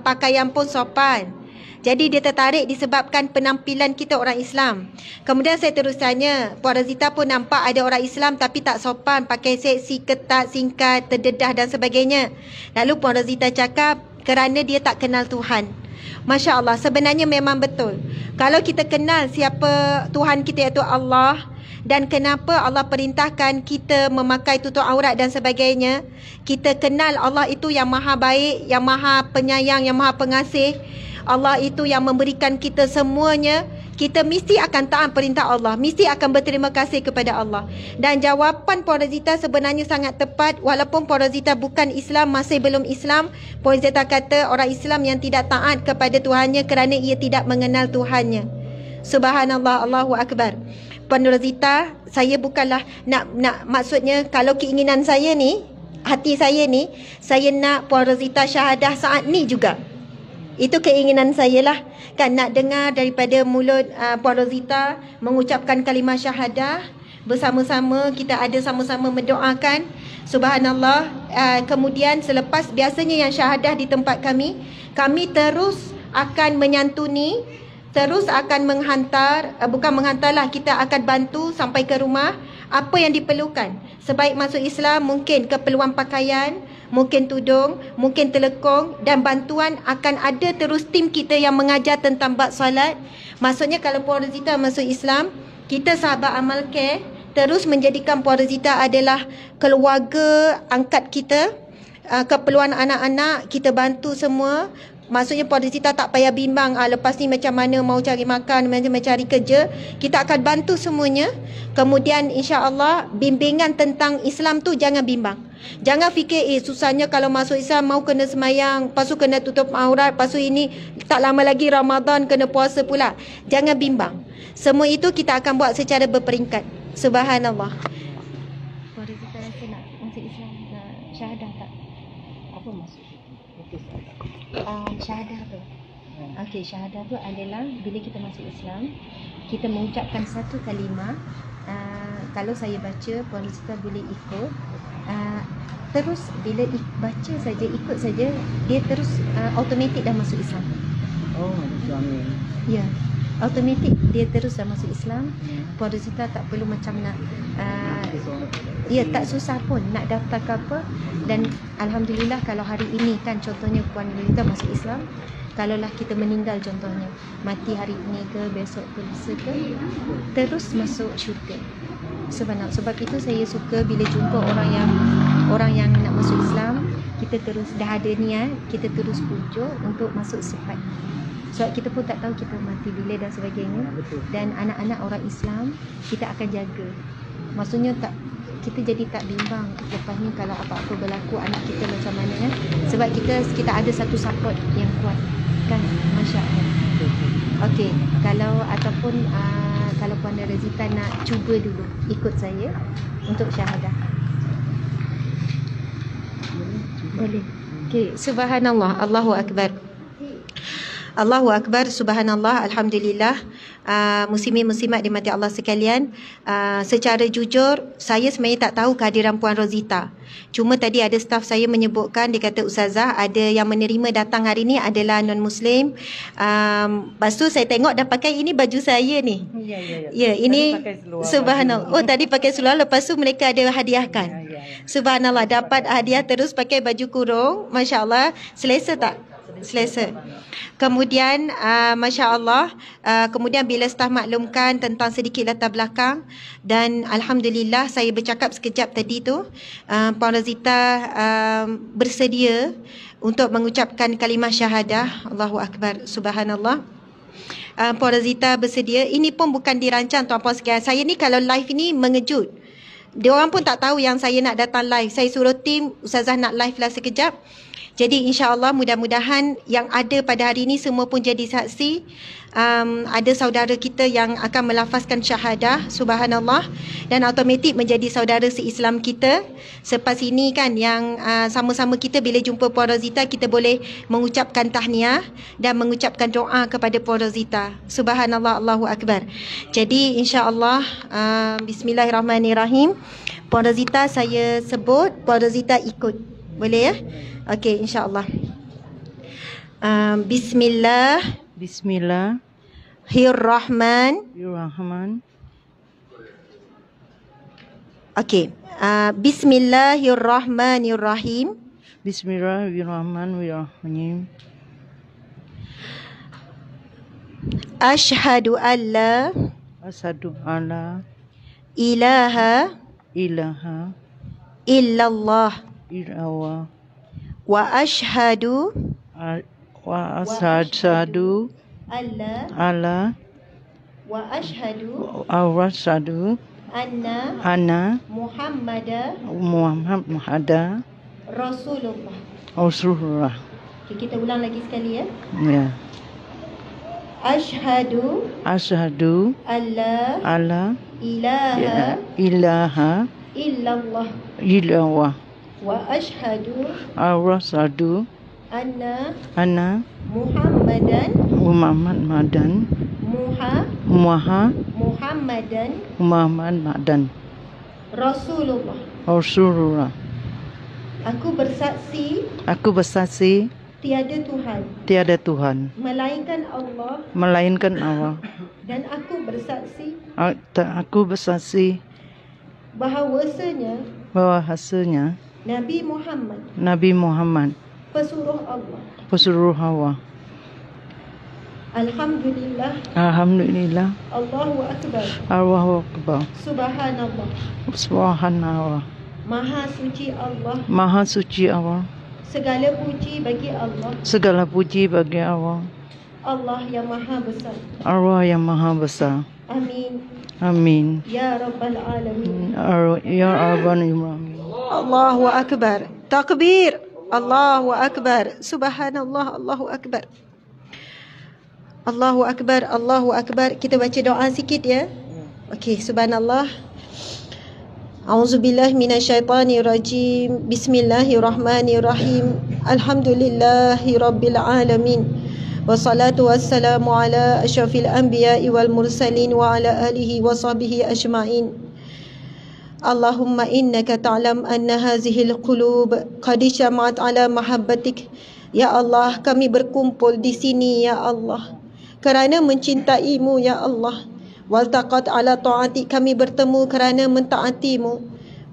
Pakaian pun sopan. Jadi dia tertarik disebabkan penampilan kita orang Islam. Kemudian saya terus tanya, Puan Rozita pun nampak ada orang Islam tapi tak sopan, pakai seksi, ketat, singkat, terdedah dan sebagainya. Lalu Puan Rozita cakap kerana dia tak kenal Tuhan. Masya Allah, sebenarnya memang betul. Kalau kita kenal siapa Tuhan kita iaitu Allah, dan kenapa Allah perintahkan kita memakai tutup aurat dan sebagainya, kita kenal Allah itu yang maha baik, yang maha penyayang, yang maha pengasih. Allah itu yang memberikan kita semuanya. Kita mesti akan taat perintah Allah, mesti akan berterima kasih kepada Allah. Dan jawapan Puan Rozita sebenarnya sangat tepat. Walaupun Puan Rozita bukan Islam, masih belum Islam, Puan Rozita kata orang Islam yang tidak taat kepada Tuhannya kerana ia tidak mengenal Tuhannya. Subhanallah, Allahu Akbar. Puan Rozita, saya bukanlah nak maksudnya kalau keinginan saya ni, hati saya ni, saya nak Puan Rozita syahadah saat ni juga. Itu keinginan saya lah. Kan nak dengar daripada mulut Puan Rozita mengucapkan kalimah syahadah. Bersama-sama kita ada sama-sama mendoakan. Subhanallah. Kemudian selepas biasanya yang syahadah di tempat kami terus akan menyantuni, terus akan menghantar, bukan menghantarlah, kita akan bantu sampai ke rumah apa yang diperlukan. Sebaik masuk Islam, mungkin keperluan pakaian, mungkin tudung, mungkin telekong, dan bantuan akan ada terus tim kita yang mengajar tentang bab solat. Maksudnya kalau Puan Rozita masuk Islam, kita sahabat Amal Care terus menjadikan Puan Rozita adalah keluarga angkat kita. Keperluan anak-anak kita bantu semua. Maksudnya Puan Rozita tak payah bimbang lepas ni macam mana mau cari makan, macam mana cari kerja. Kita akan bantu semuanya. Kemudian insya-Allah bimbingan tentang Islam tu jangan bimbang. Jangan fikir susahnya kalau masuk Islam mau kena semayang, lepas tu kena tutup aurat, lepas tu ini tak lama lagi Ramadan kena puasa pula. Jangan bimbang. Semua itu kita akan buat secara berperingkat. Subhanallah. Puan Rozita rasa nak masuk Islam syahadah tak? Apa maksud? Syahadah tu. Okey, syahadah tu adalah bila kita masuk Islam, kita mengucapkan satu kalimah. Kalau saya baca, Puan Rozita boleh ikut. Terus bila baca saja, ikut saja, dia terus automatik dah masuk Islam. Oh, macam ni. Ya, automatik dia terus dah masuk Islam. Puan Rozita tak perlu macam nak tak susah pun nak daftar ke apa. Dan Alhamdulillah kalau hari ini kan contohnya Puan Rozita masuk Islam, kalaulah kita meninggal contohnya, mati hari ini ke besok ke lusa ke, terus masuk syurga. Sebenarnya sebab itu saya suka bila jumpa orang yang nak masuk Islam, kita terus dah ada niat, kita terus pujuk untuk masuk cepat. Sebab kita pun tak tahu kita mati bila dan sebagainya. Dan anak-anak orang Islam kita akan jaga. Maksudnya kita jadi tak bimbang lepas ni kalau apa-apa berlaku anak kita macam mana kan. Sebab kita ada satu support yang kuat kan. Masya-Allah. Okey, kalau Puan Rozita nak cuba dulu ikut saya untuk syahadah. Boleh. Okey, subhanallah, Allahu Akbar. Allahu Akbar, subhanallah, alhamdulillah. Muslimin muslimat dimati Allah sekalian, secara jujur saya sebenarnya tak tahu kehadiran Puan Rozita. Cuma tadi ada staf saya menyebutkan, dia kata Ustazah ada yang menerima datang hari ni adalah non-muslim. Lepas tu saya tengok dah pakai ini baju saya ni. Ya, ini subhanallah. Oh, tadi pakai seluar, lepas tu mereka ada hadiahkan. Subhanallah, dapat hadiah terus pakai baju kurung. Masya-Allah, selesa tak? Selesa. Kemudian Masya Allah, kemudian bila staf maklumkan tentang sedikit latar belakang, dan Alhamdulillah saya bercakap sekejap tadi tu, Puan Rozita bersedia untuk mengucapkan kalimah syahadah. Allahu Akbar, subhanallah. Puan Rozita bersedia. Ini pun bukan dirancang tuan-puan sekalian. Saya ni kalau live ni mengejut. Diorang pun tak tahu yang saya nak datang live. Saya suruh tim, Ustazah nak live lah sekejap. Jadi insya-Allah mudah-mudahan yang ada pada hari ini semua pun jadi saksi. Ada saudara kita yang akan melafazkan syahadah, subhanallah, dan automatik menjadi saudara se-Islam kita. Selepas ini kan yang sama-sama kita bila jumpa Puan Rozita, kita boleh mengucapkan tahniah dan mengucapkan doa kepada Puan Rozita. Subhanallah, Allahu Akbar. Jadi insya-Allah bismillahirrahmanirrahim. Puan Rozita saya sebut, Puan Rozita ikut. Boleh ya? Okey, insya-Allah. Bismillah, Bismillahirrahman. Okey. Bismillahirrahmanirrahim. Bismillahirrahmanirrahim. Asyhadu an la Asyhadu alla ilaha ilaha illallah illallah wa asyhadu wa asyhadu alla alla wa asyhadu anna Muhammada Rasulullah. Okay, kita ulang lagi sekali ya. Ya. Asyhadu alla ilaha illallah wa asyhadu anna Muhammadan Rasulullah. Aku bersaksi tiada Tuhan melainkan Allah. Dan aku bersaksi bahawasanya Nabi Muhammad pesuruh Allah. Alhamdulillah. Allahu Akbar. Subhanallah. Maha suci Allah. Segala puji bagi Allah. Allah yang maha besar. Amin. Ya Rabbal Alamin. Allahu Akbar. Takbir. Allahu Akbar. Subhanallah. Allahu Akbar. Allahu Akbar. Allahu Akbar. Kita baca doa sikit ya. Okey, subhanallah. A'udzubillahi minasyaitonirrajim. Bismillahirrahmanirrahim. Alhamdulillahirabbil alamin. Wassalatu wassalamu ala asyrafil anbiya'i wal mursalin wa ala alihi wa sahbihi ajma'in. Allahumma innaka ta'lam anna hazihil qulub qad jama'at ala mahabbatik. Ya Allah, kami berkumpul di sini ya Allah kerana mencintaimu ya Allah. Waltaqat ala ta'ati, kami bertemu kerana mentaatimu.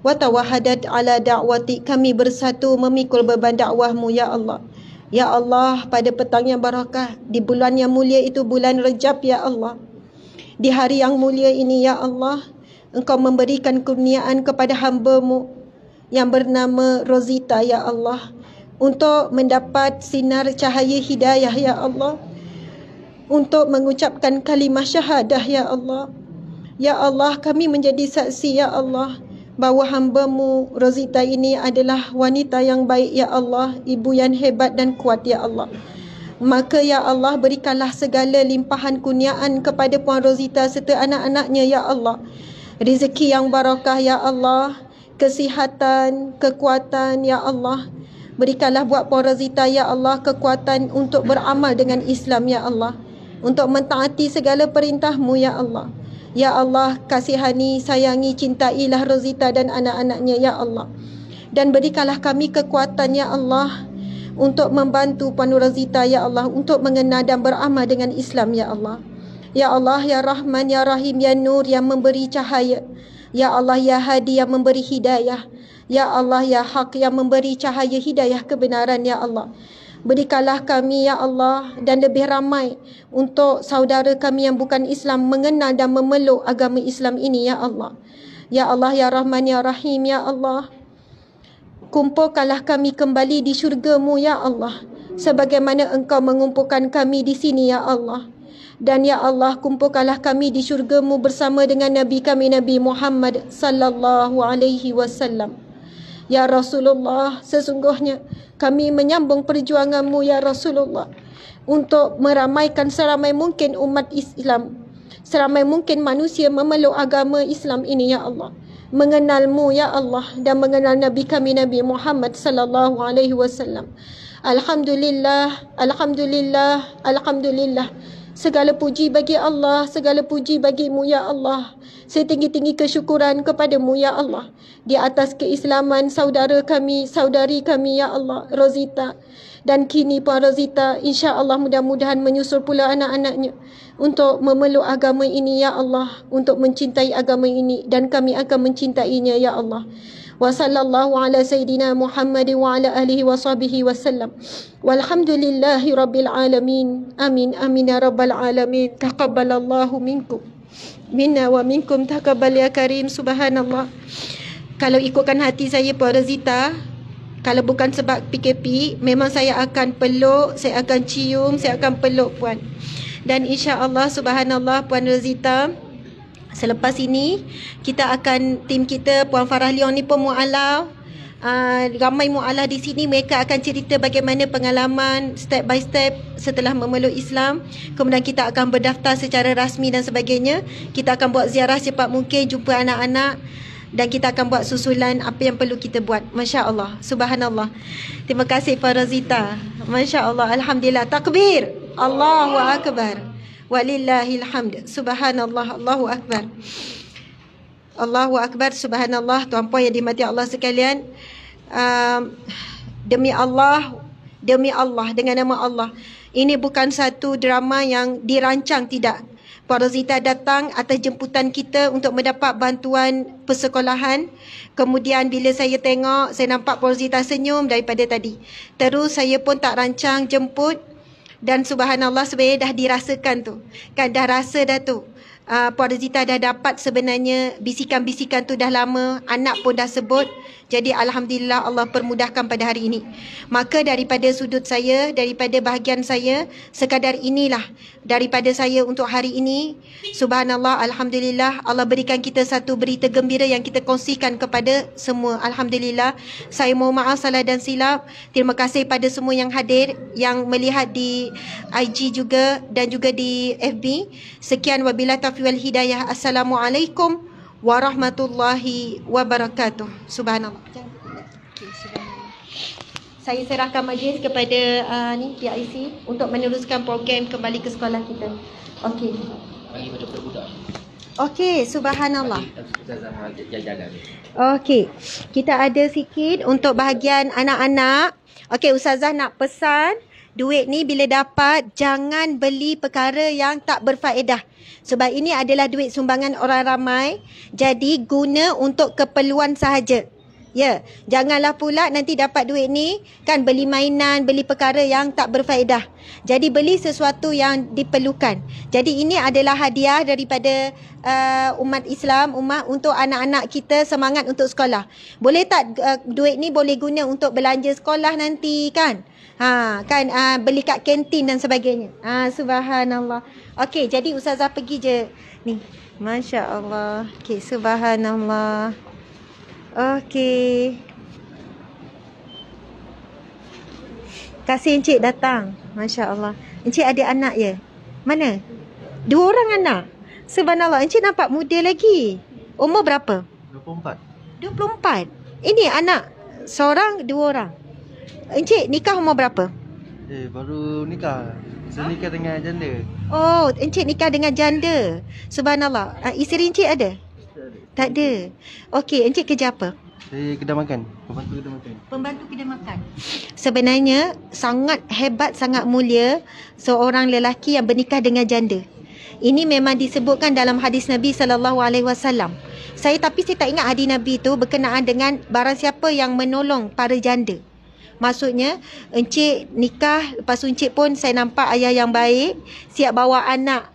Wa tawahadat ala da'wati, kami bersatu memikul beban dakwahmu ya Allah. Ya Allah, pada petang yang barakah, di bulan yang mulia itu bulan Rejab ya Allah. Di hari yang mulia ini ya Allah, Engkau memberikan kurniaan kepada hamba-Mu yang bernama Rozita ya Allah, untuk mendapat sinar cahaya hidayah ya Allah, untuk mengucapkan kalimah syahadah ya Allah. Ya Allah, kami menjadi saksi ya Allah bahawa hamba-Mu Rozita ini adalah wanita yang baik ya Allah, ibu yang hebat dan kuat ya Allah. Maka ya Allah, berikanlah segala limpahan kurniaan kepada Puan Rozita serta anak-anaknya ya Allah. Rezeki yang barakah ya Allah, kesihatan, kekuatan ya Allah. Berikanlah buat Puan Rozita ya Allah kekuatan untuk beramal dengan Islam ya Allah, untuk mentaati segala perintah-Mu ya Allah. Ya Allah, kasihani, sayangi, cintailah Rozita dan anak-anaknya ya Allah. Dan berikanlah kami kekuatan ya Allah untuk membantu Puan Rozita ya Allah, untuk mengenal dan beramal dengan Islam ya Allah. Ya Allah, ya Rahman, ya Rahim, ya Nur yang memberi cahaya. Ya Allah, ya Hadi yang memberi hidayah. Ya Allah, ya Haq yang memberi cahaya hidayah kebenaran ya Allah. Berikanlah kami ya Allah dan lebih ramai untuk saudara kami yang bukan Islam mengenal dan memeluk agama Islam ini ya Allah. Ya Allah, ya Rahman, ya Rahim, ya Allah. Kumpulkanlah kami kembali di syurga-Mu ya Allah, sebagaimana Engkau mengumpulkan kami di sini ya Allah. Dan ya Allah, kumpulkanlah kami di syurga-Mu bersama dengan Nabi kami Nabi Muhammad sallallahu alaihi wasallam. Ya Rasulullah, sesungguhnya kami menyambung perjuangan-Mu ya Rasulullah untuk meramaikan seramai mungkin umat Islam, seramai mungkin manusia memeluk agama Islam ini ya Allah, mengenal-Mu ya Allah dan mengenal Nabi kami Nabi Muhammad sallallahu alaihi wasallam. Alhamdulillah, alhamdulillah, alhamdulillah. Segala puji bagi Allah, segala puji bagimu ya Allah. Setinggi-tinggi kesyukuran kepadamu ya Allah. Di atas keislaman saudara kami, saudari kami ya Allah, Rozita. Dan kini Puan Rozita insya-Allah mudah-mudahan menyusul pula anak-anaknya untuk memeluk agama ini ya Allah, untuk mencintai agama ini, dan kami akan mencintainya ya Allah. Wa sallallahu ala sayyidina Muhammad wa ala alihi wa sahbihi wasallam. Walhamdulillahi rabbil alamin. Amin amin ya rabbal alamin. Taqabbalallahu minkum minna wa minkum taqabbal ya karim. Subhanallah. Kalau ikutkan hati saya Puan Rozita, kalau bukan sebab PKP, memang saya akan peluk, saya akan cium, saya akan peluk Puan. Dan insya-Allah subhanallah Puan Rozita, selepas ini kita akan, tim kita Puan Farah Leong ni pun mu'alaf. Ramai mu'alaf di sini, mereka akan cerita bagaimana pengalaman step by step setelah memeluk Islam. Kemudian kita akan berdaftar secara rasmi dan sebagainya. Kita akan buat ziarah cepat mungkin, jumpa anak-anak, dan kita akan buat susulan apa yang perlu kita buat. Masya Allah, subhanallah. Terima kasih Puan Rozita. Masya Allah, alhamdulillah. Takbir, Allahu akbar, walillahil hamd. Subhanallah, Allahu akbar. Allahu akbar, subhanallah. Tuan-puan yang dirahmati Allah sekalian, demi Allah, dengan nama Allah, ini bukan satu drama yang dirancang, tidak. Puan Rozita datang atas jemputan kita untuk mendapat bantuan persekolahan. Kemudian bila saya tengok, saya nampak Puan Rozita senyum daripada tadi. Terus saya pun tak rancang jemput. Dan subhanallah, sebenarnya dah dirasakan tu. Kan dah rasa dah tu. Puan Rozita dah dapat sebenarnya bisikan-bisikan tu dah lama. Anak pun dah sebut. Jadi alhamdulillah Allah permudahkan pada hari ini. Maka daripada sudut saya, daripada bahagian saya, sekadar inilah daripada saya untuk hari ini. Subhanallah, alhamdulillah Allah berikan kita satu berita gembira yang kita kongsikan kepada semua. Alhamdulillah. Saya mohon maaf salah dan silap. Terima kasih pada semua yang hadir, yang melihat di IG juga dan juga di FB. Sekian wabillahi taufiq wal hidayah. Assalamualaikum warahmatullahi wabarakatuh. Subhanallah. Okay, subhanallah. Saya serahkan majlis kepada PIC untuk meneruskan program kembali ke sekolah kita. Okey. Bagi pada budak. Okey, subhanallah. Okey. Kita ada sikit untuk bahagian anak-anak. Okey, Ustazah nak pesan, duit ni bila dapat jangan beli perkara yang tak berfaedah. Sebab ini adalah duit sumbangan orang ramai. Jadi guna untuk keperluan sahaja. Ya, janganlah pula nanti dapat duit ni kan beli mainan, beli perkara yang tak berfaedah. Jadi beli sesuatu yang diperlukan. Jadi ini adalah hadiah daripada umat Islam, umat untuk anak-anak kita semangat untuk sekolah. Boleh tak duit ni boleh guna untuk belanja sekolah nanti kan? Beli kat kantin dan sebagainya. Subhanallah. Okey, jadi Ustazah pergi je. Ni, Masya Allah. Okey, subhanallah. Okey. Kasih Encik datang. Masya Allah. Encik ada anak ya? Mana? 2 orang anak. Subhanallah. Encik nampak muda lagi. Umur berapa? 24. 24. Ini anak seorang, 2 orang. Encik nikah umur berapa? Baru nikah. Saya nikah dengan janda. Oh, Encik nikah dengan janda. Subhanallah. Isteri Encik ada? Tak ada. Okey, Encik kerja apa? Saya kedai makan. Pembantu kedai makan. Pembantu kedai makan. Sebenarnya sangat hebat, sangat mulia seorang lelaki yang bernikah dengan janda. Ini memang disebutkan dalam hadis Nabi SAW. Saya tak ingat hadis Nabi itu berkenaan dengan barang siapa yang menolong para janda. Maksudnya Encik nikah, lepas tu Encik pun saya nampak ayah yang baik, siap bawa anak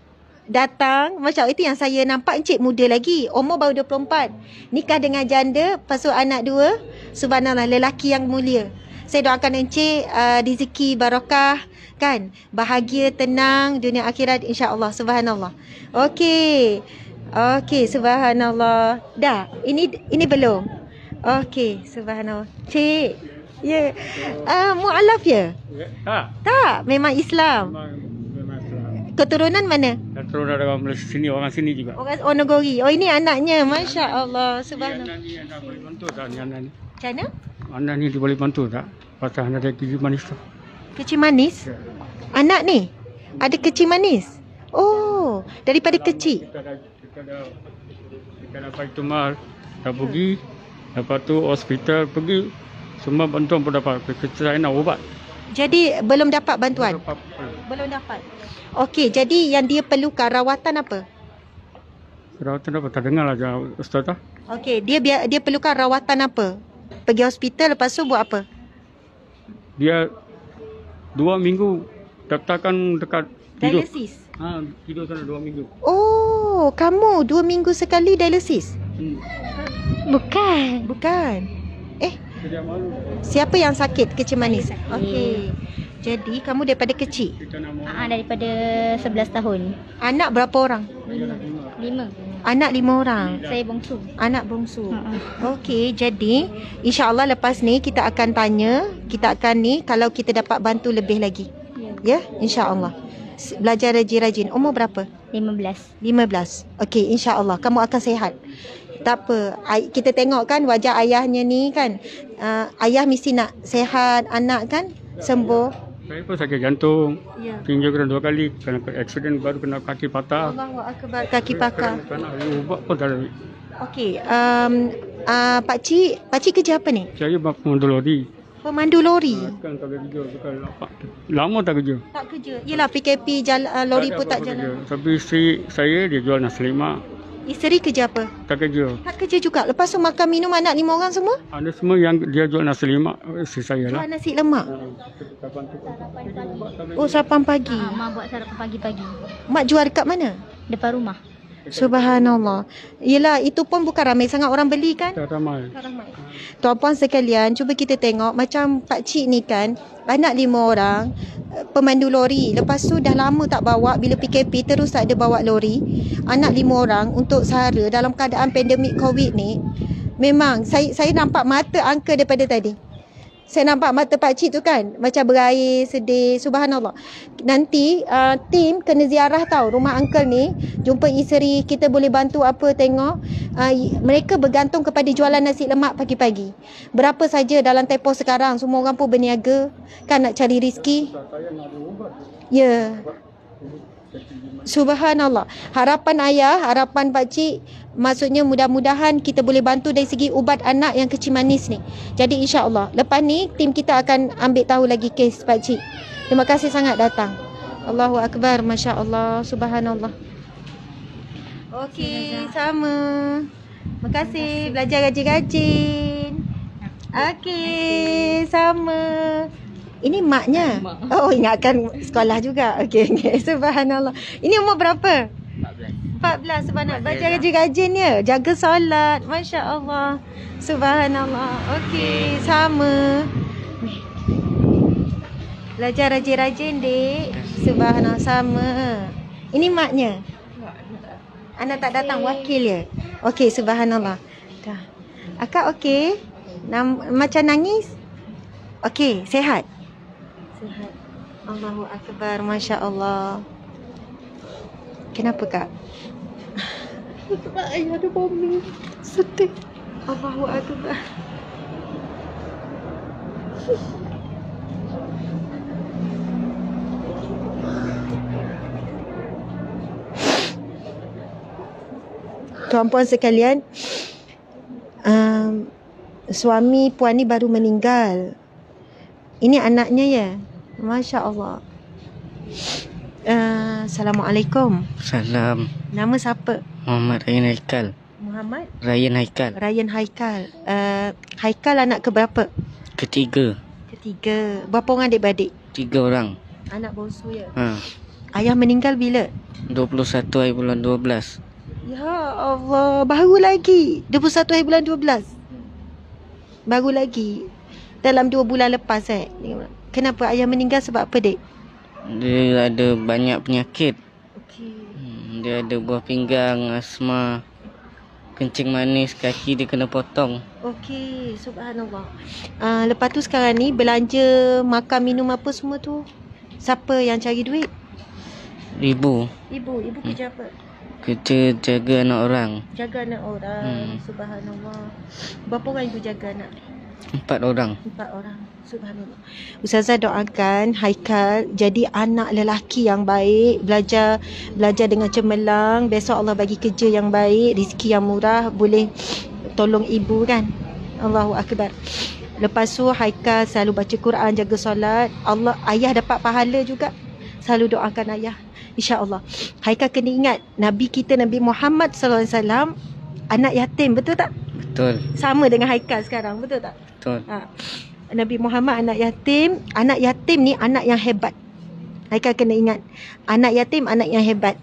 datang. Macam itu yang saya nampak. Encik muda lagi, umur baru 24. Nikah dengan janda, lepas tu anak 2. Subhanallah, lelaki yang mulia. Saya doakan Encik rezeki barakah kan, bahagia, tenang dunia akhirat insya-Allah. Subhanallah. Okey. Okey, subhanallah. Dah, ini belum. Okey, subhanallah. Cik. Ya. Mu'alaf ya? Tak, memang Islam. Keturunan mana? Keturunan orang Malaysia sini, orang sini juga. Orang Negeri. Oh, ini anaknya. Masya Allah. Subhanallah. Ni anak boleh bantu tak ni anak ni? Macam mana? Anak ni dia boleh bantu tak? Pasal anak dia kecil manis tu. Kecil manis? Anak ni? Ada kecil manis? Oh, daripada kecil. Kita dapat itu mah dah pergi. Lepas tu hospital pergi. Semua bantuan pun dapat. Saya nak ubat. Jadi belum dapat bantuan? Belum dapat. Okey, jadi yang dia perlukan rawatan apa? Rawatan apa? Tak dengar lah Ustazah. Okey, dia perlukan rawatan apa? Pergi hospital lepas tu buat apa? Dia 2 minggu daftarkan dekat tidur. Dialisis? Tidur sana 2 minggu. Oh, kamu 2 minggu sekali dialisis? Bukan. Bukan. Sejak malu. Siapa yang sakit kecil manis? Okey. Jadi kamu daripada kecil? Daripada 11 tahun. Anak berapa orang? 5. Anak 5 orang. Saya bongsu. Anak bongsu. Okey, jadi insya-Allah lepas ni kita akan tanya, kita akan ni kalau kita dapat bantu lebih lagi. Ya, insya-Allah. Belajar rajin-rajin. Umur berapa? 15. 15. Okey, insya-Allah kamu akan sihat. Tak apa. Kita tengok kan wajah ayahnya ni kan. Ayah mesti nak sihat, anak kan sembuh. Saya pun sakit jantung. Ya. Tinjau kena 2 kali. Kena accident baru kena kaki patah. Allahu akbar, kaki pakar. Kena ubat pun tak ada. Okey, pakcik kerja apa ni? Saya pemandu lori. Pemandu lori. Kan tak kerja. Lama tak kerja. Tak kerja. Yelah PKP lori pun tak jalan. Tapi isteri saya dia jual nasi lemak. Isteri kerja apa? Tak kerja. Tak kerja juga. Lepas tu makan minum anak 5 orang semua? Ada semua yang dia jual nasi lemak isteri saya lah. Jual nasi lemak. Oh, sarapan pagi. Mak buat sarapan pagi-pagi. Mak jual dekat mana? Depan rumah. Subhanallah. Yelah, itu pun bukan ramai sangat orang beli kan? Tak ramai. Tuan-puan sekalian, cuba kita tengok macam pakcik ni kan, anak 5 orang, pemandu lori. Lepas tu dah lama tak bawa, bila PKP terus tak ada bawa lori. Anak 5 orang untuk sehara dalam keadaan pandemik COVID ni. Memang saya nampak mata angka daripada tadi. Saya nampak mata pakcik tu kan macam berair, sedih. Subhanallah. Nanti tim kena ziarah tahu rumah uncle ni, jumpa isteri, kita boleh bantu apa tengok. Mereka bergantung kepada jualan nasi lemak pagi-pagi. Berapa saja dalam tempoh sekarang, semua orang pun berniaga kan nak cari rezeki. Ya. Subhanallah. Harapan ayah, harapan pakcik, maksudnya mudah-mudahan kita boleh bantu dari segi ubat anak yang kecil manis ni. Jadi insya-Allah lepas ni tim kita akan ambil tahu lagi kes pakcik. Terima kasih sangat datang. Allahu akbar, masya-Allah, subhanallah. Okey, sama. Terima kasih belajar rajin-rajin. Okey, sama. Ini maknya. Oh, ingatkan sekolah juga. Okey, subhanallah. Ini umur berapa? 14. Subhanallah. Baca rajin-rajin ya. Jaga solat. Masya-Allah. Subhanallah. Okey, sama. Belajar rajin-rajin, Dek. Subhanallah, sama. Ini maknya. Anak tak datang, wakil ya. Okey, subhanallah. Dah. Akak okey? Macam nangis? Okey, sihat? Sihat. Allahu akbar, masya-Allah. Kenapa kak? Sebab ayah ada bombing. Sedih. Allahu akbar. Tuan-puan sekalian, suami puan ni baru meninggal. Ini anaknya ya. Masya Allah. Assalamualaikum. Salam. Nama siapa? Muhammad Ryan Haikal. Muhammad? Ryan Haikal. Ryan Haikal. Haikal anak keberapa? Ketiga. Ketiga. Berapa orang adik-beradik? 3 orang. Anak bongsu ya? Ha. Ayah meninggal bila? 21 hari bulan 12. Ya Allah. Baru lagi. 21 hari bulan 12. Baru lagi. Dalam 2 bulan lepas Kenapa ayah meninggal sebab apa, Dek? Dia ada banyak penyakit. Dia ada buah pinggang, asma, kencing manis, kaki dia kena potong. Okey, subhanallah. Lepas tu sekarang ni belanja makan minum apa semua tu, siapa yang cari duit? Ibu. Ibu kerja apa? Kerja jaga anak orang. Jaga anak orang. Subhanallah. Berapa orang ibu jaga anak? 4 orang. 4 orang. Subhanallah. Ustazah doakan Haikal jadi anak lelaki yang baik, belajar dengan cemerlang, besok Allah bagi kerja yang baik, rezeki yang murah, boleh tolong ibu kan. Allahu akbar. Lepas tu Haikal selalu baca Quran, jaga solat. Allah, ayah dapat pahala juga. Selalu doakan ayah. InsyaAllah. Haikal kena ingat Nabi kita Nabi Muhammad SAW anak yatim, betul tak? Betul. Sama dengan Haikal sekarang, betul tak? Betul. Nabi Muhammad anak yatim. Anak yatim ni anak yang hebat. Haikal kena ingat. Anak yatim anak yang hebat.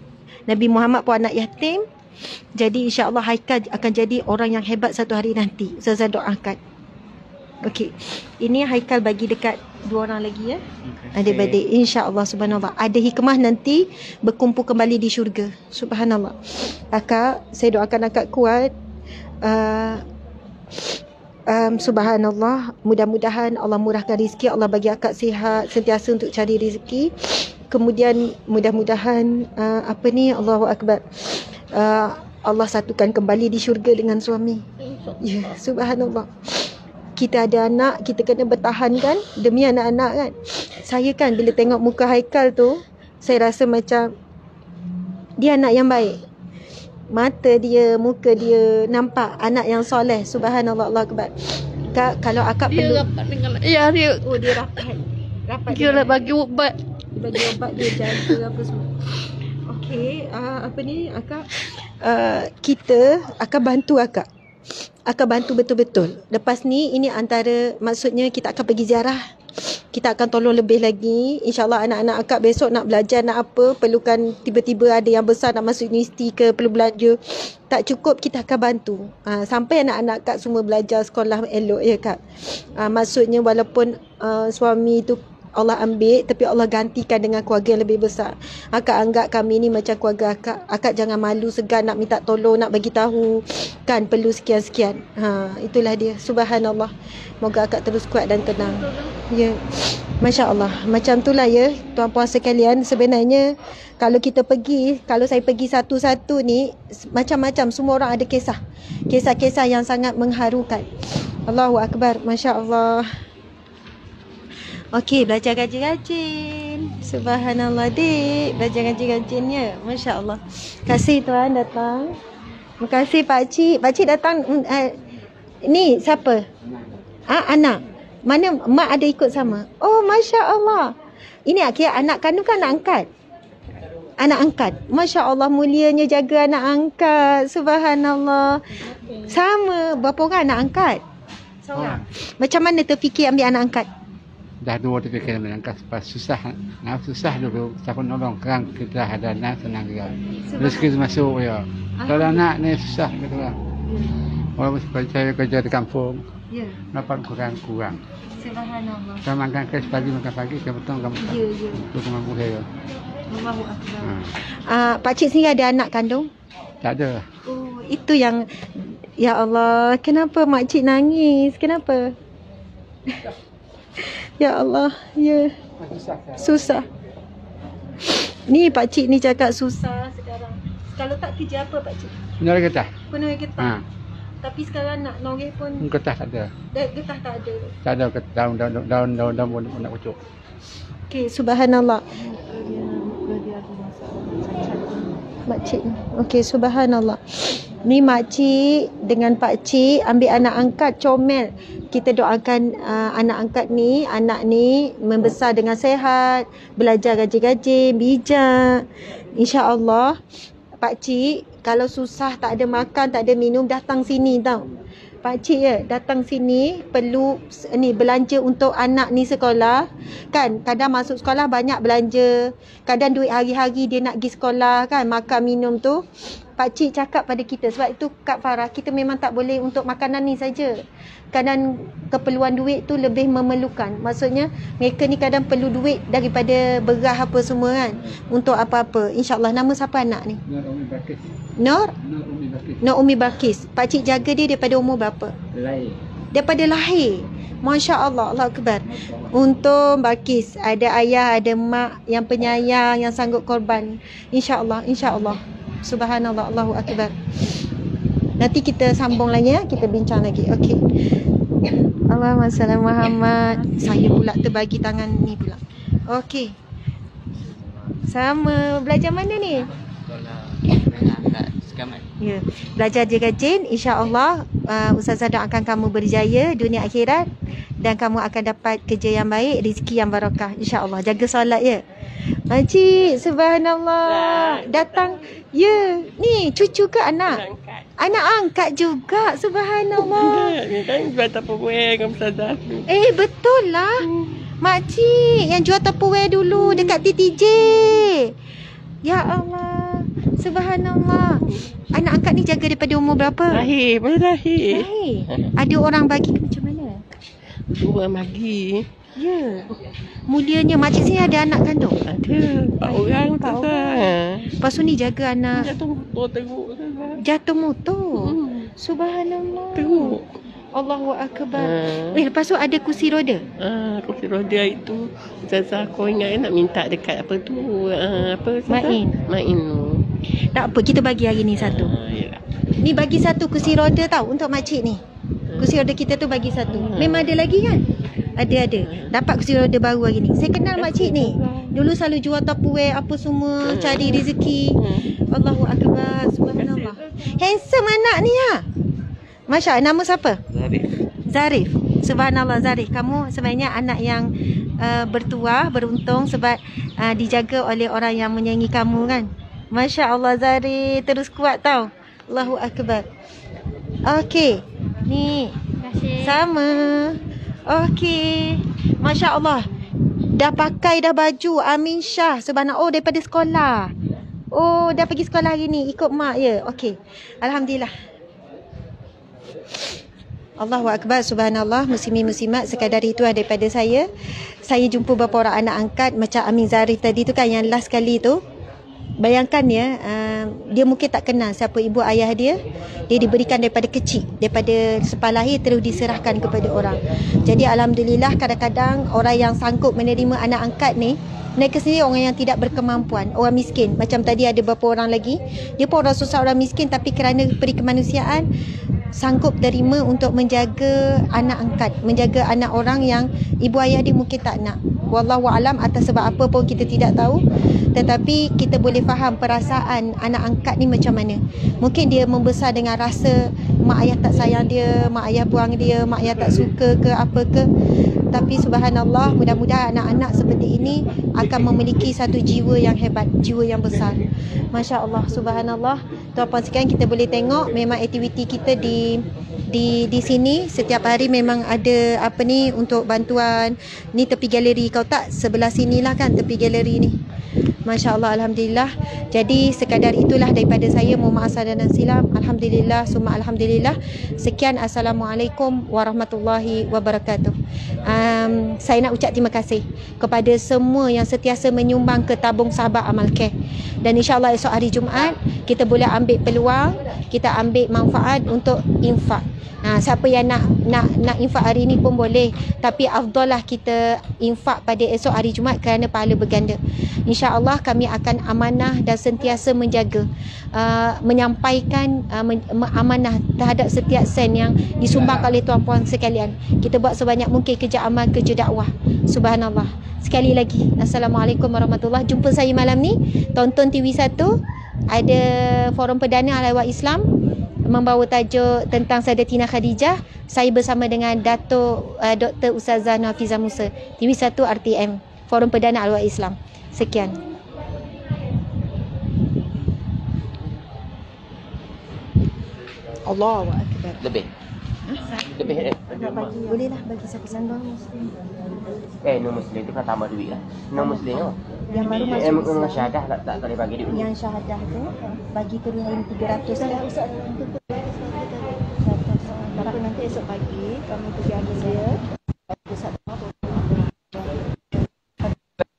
Nabi Muhammad pun anak yatim. Jadi insya-Allah Haikal akan jadi orang yang hebat satu hari nanti. Ustazah doakan. Okey. Ini Haikal bagi dekat 2 orang lagi ya. Adik-adik, insya-Allah subhanallah. Ada hikmah nanti berkumpul kembali di syurga. Subhanallah. Akak, saya doakan akak kuat. Subhanallah, mudah-mudahan Allah murahkan rezeki, Allah bagi akak sihat sentiasa untuk cari rezeki. Kemudian mudah-mudahan Allahu akbar, Allah satukan kembali di syurga dengan suami. Ya, subhanallah. Kita ada anak, kita kena bertahan kan demi anak-anak kan. Saya kan bila tengok muka Haikal tu, saya rasa macam dia anak yang baik. Mata dia, muka dia nampak anak yang soleh. Subhanallah, Allah akbar. Kak, kalau akak Dia perlu rapat dengan ayah dia. Oh, dia rapat. Dia lah bagi ubat. Dia bagi ubat, dia jaga apa semua. Okey, akak kita akan bantu akak. Akan bantu betul-betul. Lepas ni ini antara maksudnya kita akan pergi ziarah. Kita akan tolong lebih lagi. InsyaAllah anak-anak akak besok nak belajar nak apa, perlukan tiba-tiba ada yang besar nak masuk universiti ke, perlu belanja. Tak cukup, kita akan bantu. Sampai anak-anak akak semua belajar sekolah elok ya kak. Maksudnya walaupun suami tu Allah ambil, tapi Allah gantikan dengan keluarga yang lebih besar. Akak anggap kami ni macam keluarga akak. Akak jangan malu segan nak minta tolong, nak bagi tahu kan perlu sekian-sekian. Itulah dia. Subhanallah. Moga akak terus kuat dan tenang. Ya. Masya-Allah. Macam itulah ya, tuan-puan sekalian, sebenarnya kalau kita pergi, kalau saya pergi satu-satu ni macam-macam, semua orang ada kisah. Kisah-kisah yang sangat mengharukan. Allahu akbar. Masya-Allah. Okey, belajar rajin-rajin. Subhanallah, dik. Belajar rajin-rajinnya. Masya Allah. Terima kasih tuan datang. Terima kasih pakcik. Pakcik datang. Ni siapa? Anak. Mana mak ada ikut sama? Oh, Masya Allah. Ini kira anak kandung kan anak angkat? Anak angkat. Masya Allah, mulianya jaga anak angkat. Subhanallah. Sama. Berapa orang anak angkat? Seorang. Macam mana terfikir ambil anak angkat? Dah 2 terfikir melangkah sebab susah dulu siapa nolong kerang kita ada anak senang juga rezeki masuk ya. Kalau anak ni susah gitu lah. Walaupun saya kerja di kampung dapat kurang. Subhanallah. Saya makan makan pagi ke petang kamu. Ya. Itu cuma boleh ya. Allahu akbar. Pakcik sendiri ada anak kandung? Tak ada. Oh, itu yang ya Allah, kenapa makcik nangis? Kenapa? Ya Allah, ya. Susah. Ni pakcik ni cakap susah sekarang. Kalau tak kerja apa pakcik? Penoreh getah. Penoreh getah. Tapi sekarang nak noreh pun getah tak ada. Getah tak ada. Tak ada daun pun nak ucuk. Okey, subhanallah. Makcik. Okey, subhanallah. Ni makcik dengan pakcik ambil anak angkat comel. Kita doakan anak angkat ni, anak ni membesar dengan sehat, belajar rajin-rajin, bijak. InsyaAllah, pakcik kalau susah tak ada makan, tak ada minum, datang sini tau. Pakcik ya, datang sini perlu ni belanja untuk anak ni sekolah. Kan kadang masuk sekolah banyak belanja. Kadang duit hari-hari dia nak pergi sekolah kan, makan minum tu. Pakcik cakap pada kita, sebab itu Kak Farah, kita memang tak boleh untuk makanan ni saja. Kadang keperluan duit tu lebih memerlukan. Maksudnya mereka ni kadang perlu duit daripada beras apa semua kan, untuk apa-apa. InsyaAllah. Nama siapa anak ni? Nur Umi Balkis. Pakcik jaga dia daripada umur berapa? Lahir. Daripada lahir. Masya Allah, Allah Akbar. Untung Balkis ada ayah, ada mak yang penyayang, yang sanggup korban. InsyaAllah, insyaAllah. Subhanallah, Allahu Akbar. Nanti kita sambung lagi ya, kita bincang lagi. Okey. Allahumma salli Muhammad. Saya pula terbagi tangan ni pula. Okey. Sama. Belajar mana ni? Ya. Belajar je rajin, insya-Allah Ustazah doakan kamu berjaya dunia akhirat dan kamu akan dapat kerja yang baik, rezeki yang barakah, insya-Allah. Jaga solat ya. Makcik, subhanallah. Datang ya. Ni cucu ke anak? Anak angkat juga, subhanallah. Ni kan jual Tupperware dengan Ustazah tu. Betul lah. Makcik yang jual Tupperware dulu dekat TTJ. Ya Allah. Subhanallah. Anak angkat ni jaga daripada umur berapa? Baru lahir. Ada orang bagi ke macam mana? Dua bagi. Ya. Mulianya makcik sini ada anak kandung? Ada. 4 orang. 4 orang. Lepas tu ni jaga anak. Jatuh motor teruk. Jatuh motor? Subhanallah. Teruk. Allahu Akbar. Lepas tu ada kursi roda? Kursi roda itu Ustazah aku ingat nak minta dekat apa tu apa Main. Main. Tak apa, kita bagi hari ni satu. Ni bagi satu kursi roda tau untuk makcik ni. Kursi roda kita tu bagi satu. Memang ada lagi kan? Ada. Dapat kursi roda baru hari ni. Saya kenal makcik ni. Dulu selalu jual Tupperware apa semua, cari rezeki. Allahu Akbar. Subhanallah. Handsome anak ni ya. Masya Allah. Nama siapa? Zarif. Subhanallah Zarif. Kamu sebenarnya anak yang bertuah, beruntung sebab dijaga oleh orang yang menyayangi kamu kan. Masya Allah Zarif. Terus kuat tau. Allahu Akbar. Okey. Ni. Sama. Okey. Masya Allah. Dah pakai dah baju Amin Shah. Subhanallah. Oh daripada sekolah. Oh dah pergi sekolah hari ni. Ikut mak ya. Okey. Alhamdulillah. Allahu Akbar, subhanallah, muslimin-muslimat, sekadar itu daripada saya. Saya jumpa beberapa orang anak angkat macam Amin Zarif tadi tu kan, yang last kali tu. Bayangkan ya, dia mungkin tak kenal siapa ibu ayah dia. Dia diberikan daripada kecil, daripada selepas lahir terus diserahkan kepada orang. Jadi alhamdulillah kadang-kadang orang yang sanggup menerima anak angkat ni, mereka sendiri orang yang tidak berkemampuan, orang miskin. Macam tadi ada beberapa orang lagi, dia pun orang susah, orang miskin, tapi kerana peri kemanusiaan sanggup terima untuk menjaga anak angkat, menjaga anak orang yang ibu ayah dia mungkin tak nak. Wallahu alam, atas sebab apa pun kita tidak tahu, tetapi kita boleh faham perasaan anak angkat ni macam mana. Mungkin dia membesar dengan rasa mak ayah tak sayang dia, mak ayah buang dia, mak ayah tak suka ke apa ke. Tapi subhanallah, mudah-mudahan anak-anak seperti ini akan memiliki satu jiwa yang hebat, jiwa yang besar. Masya Allah, subhanallah. Tuan-puan sekalian, kita boleh tengok memang aktiviti kita di sini setiap hari memang ada apa ni untuk bantuan. Ni tepi galeri, kau tak sebelah sinilah kan tepi galeri ni. Masya Allah, alhamdulillah. Jadi sekadar itulah daripada saya. Mohon maaf salah dan silap. Alhamdulillah, summa alhamdulillah. Sekian, assalamualaikum warahmatullahi wabarakatuh. Saya nak ucap terima kasih kepada semua yang sentiasa menyumbang ke tabung sahabat amal care. Dan insya-Allah esok hari Jumaat kita boleh ambil peluang, kita ambil manfaat untuk infak. Siapa yang nak infak hari ni pun boleh, tapi afdallah kita infak pada esok hari Jumaat kerana pahala berganda. InsyaAllah kami akan amanah dan sentiasa menjaga, menyampaikan amanah terhadap setiap sen yang disumbangkan oleh tuan-puan sekalian. Kita buat sebanyak mungkin kerja amal, kerja dakwah. Subhanallah. Sekali lagi, Assalamualaikum warahmatullahi. Jumpa saya malam ni, tonton TV1, ada forum perdana Al-Awal Islam membawa tajuk tentang Sayyidatina Khadijah. Saya bersama dengan Dato' Dr. Ustazah Nafizah Musa, TV1 RTM, Forum Perdana Al-Awal Islam. Sekian. Allahu Akbar. Lebih. Lebih Boleh lah bagi siapa non muslim. Non muslim tu kena tambah duit lah. Non muslim tu. Yang baru masuk Islam. Syahadah tak boleh bagi duit. Yang syahadah tu bagi ke RM300 lah. Tapi nanti esok pagi kami pergi ada saya.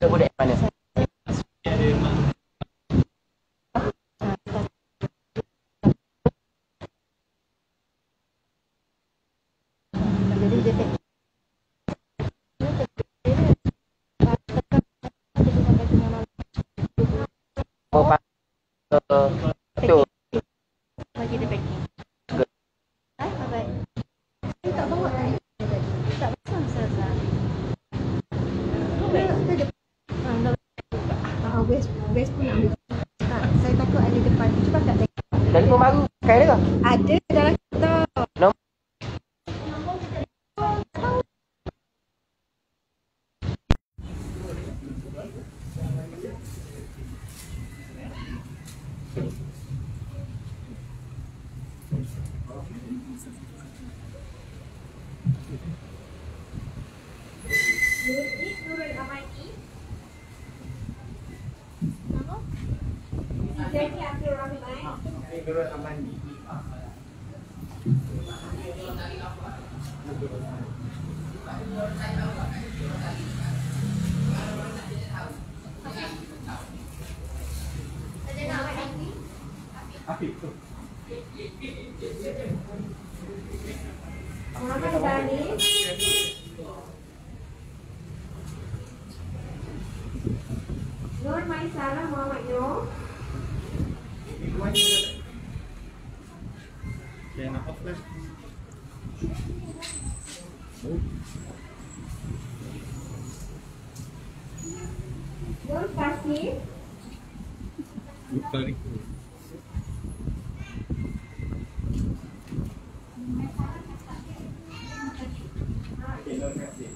Budak mana? Jadi dia tu bagi dia packing. Baik. Saya tak bawa tadi. West pun ambil. Saya takut ada depan. Cuba kat tengok. Telefon baru pakai dia ke? Ada dalam kereta. Muhammad Dani. Nur Maisara Muhammad Nur. Kaya naka-flash. Nur Kasih. Sorry. Terima kasih.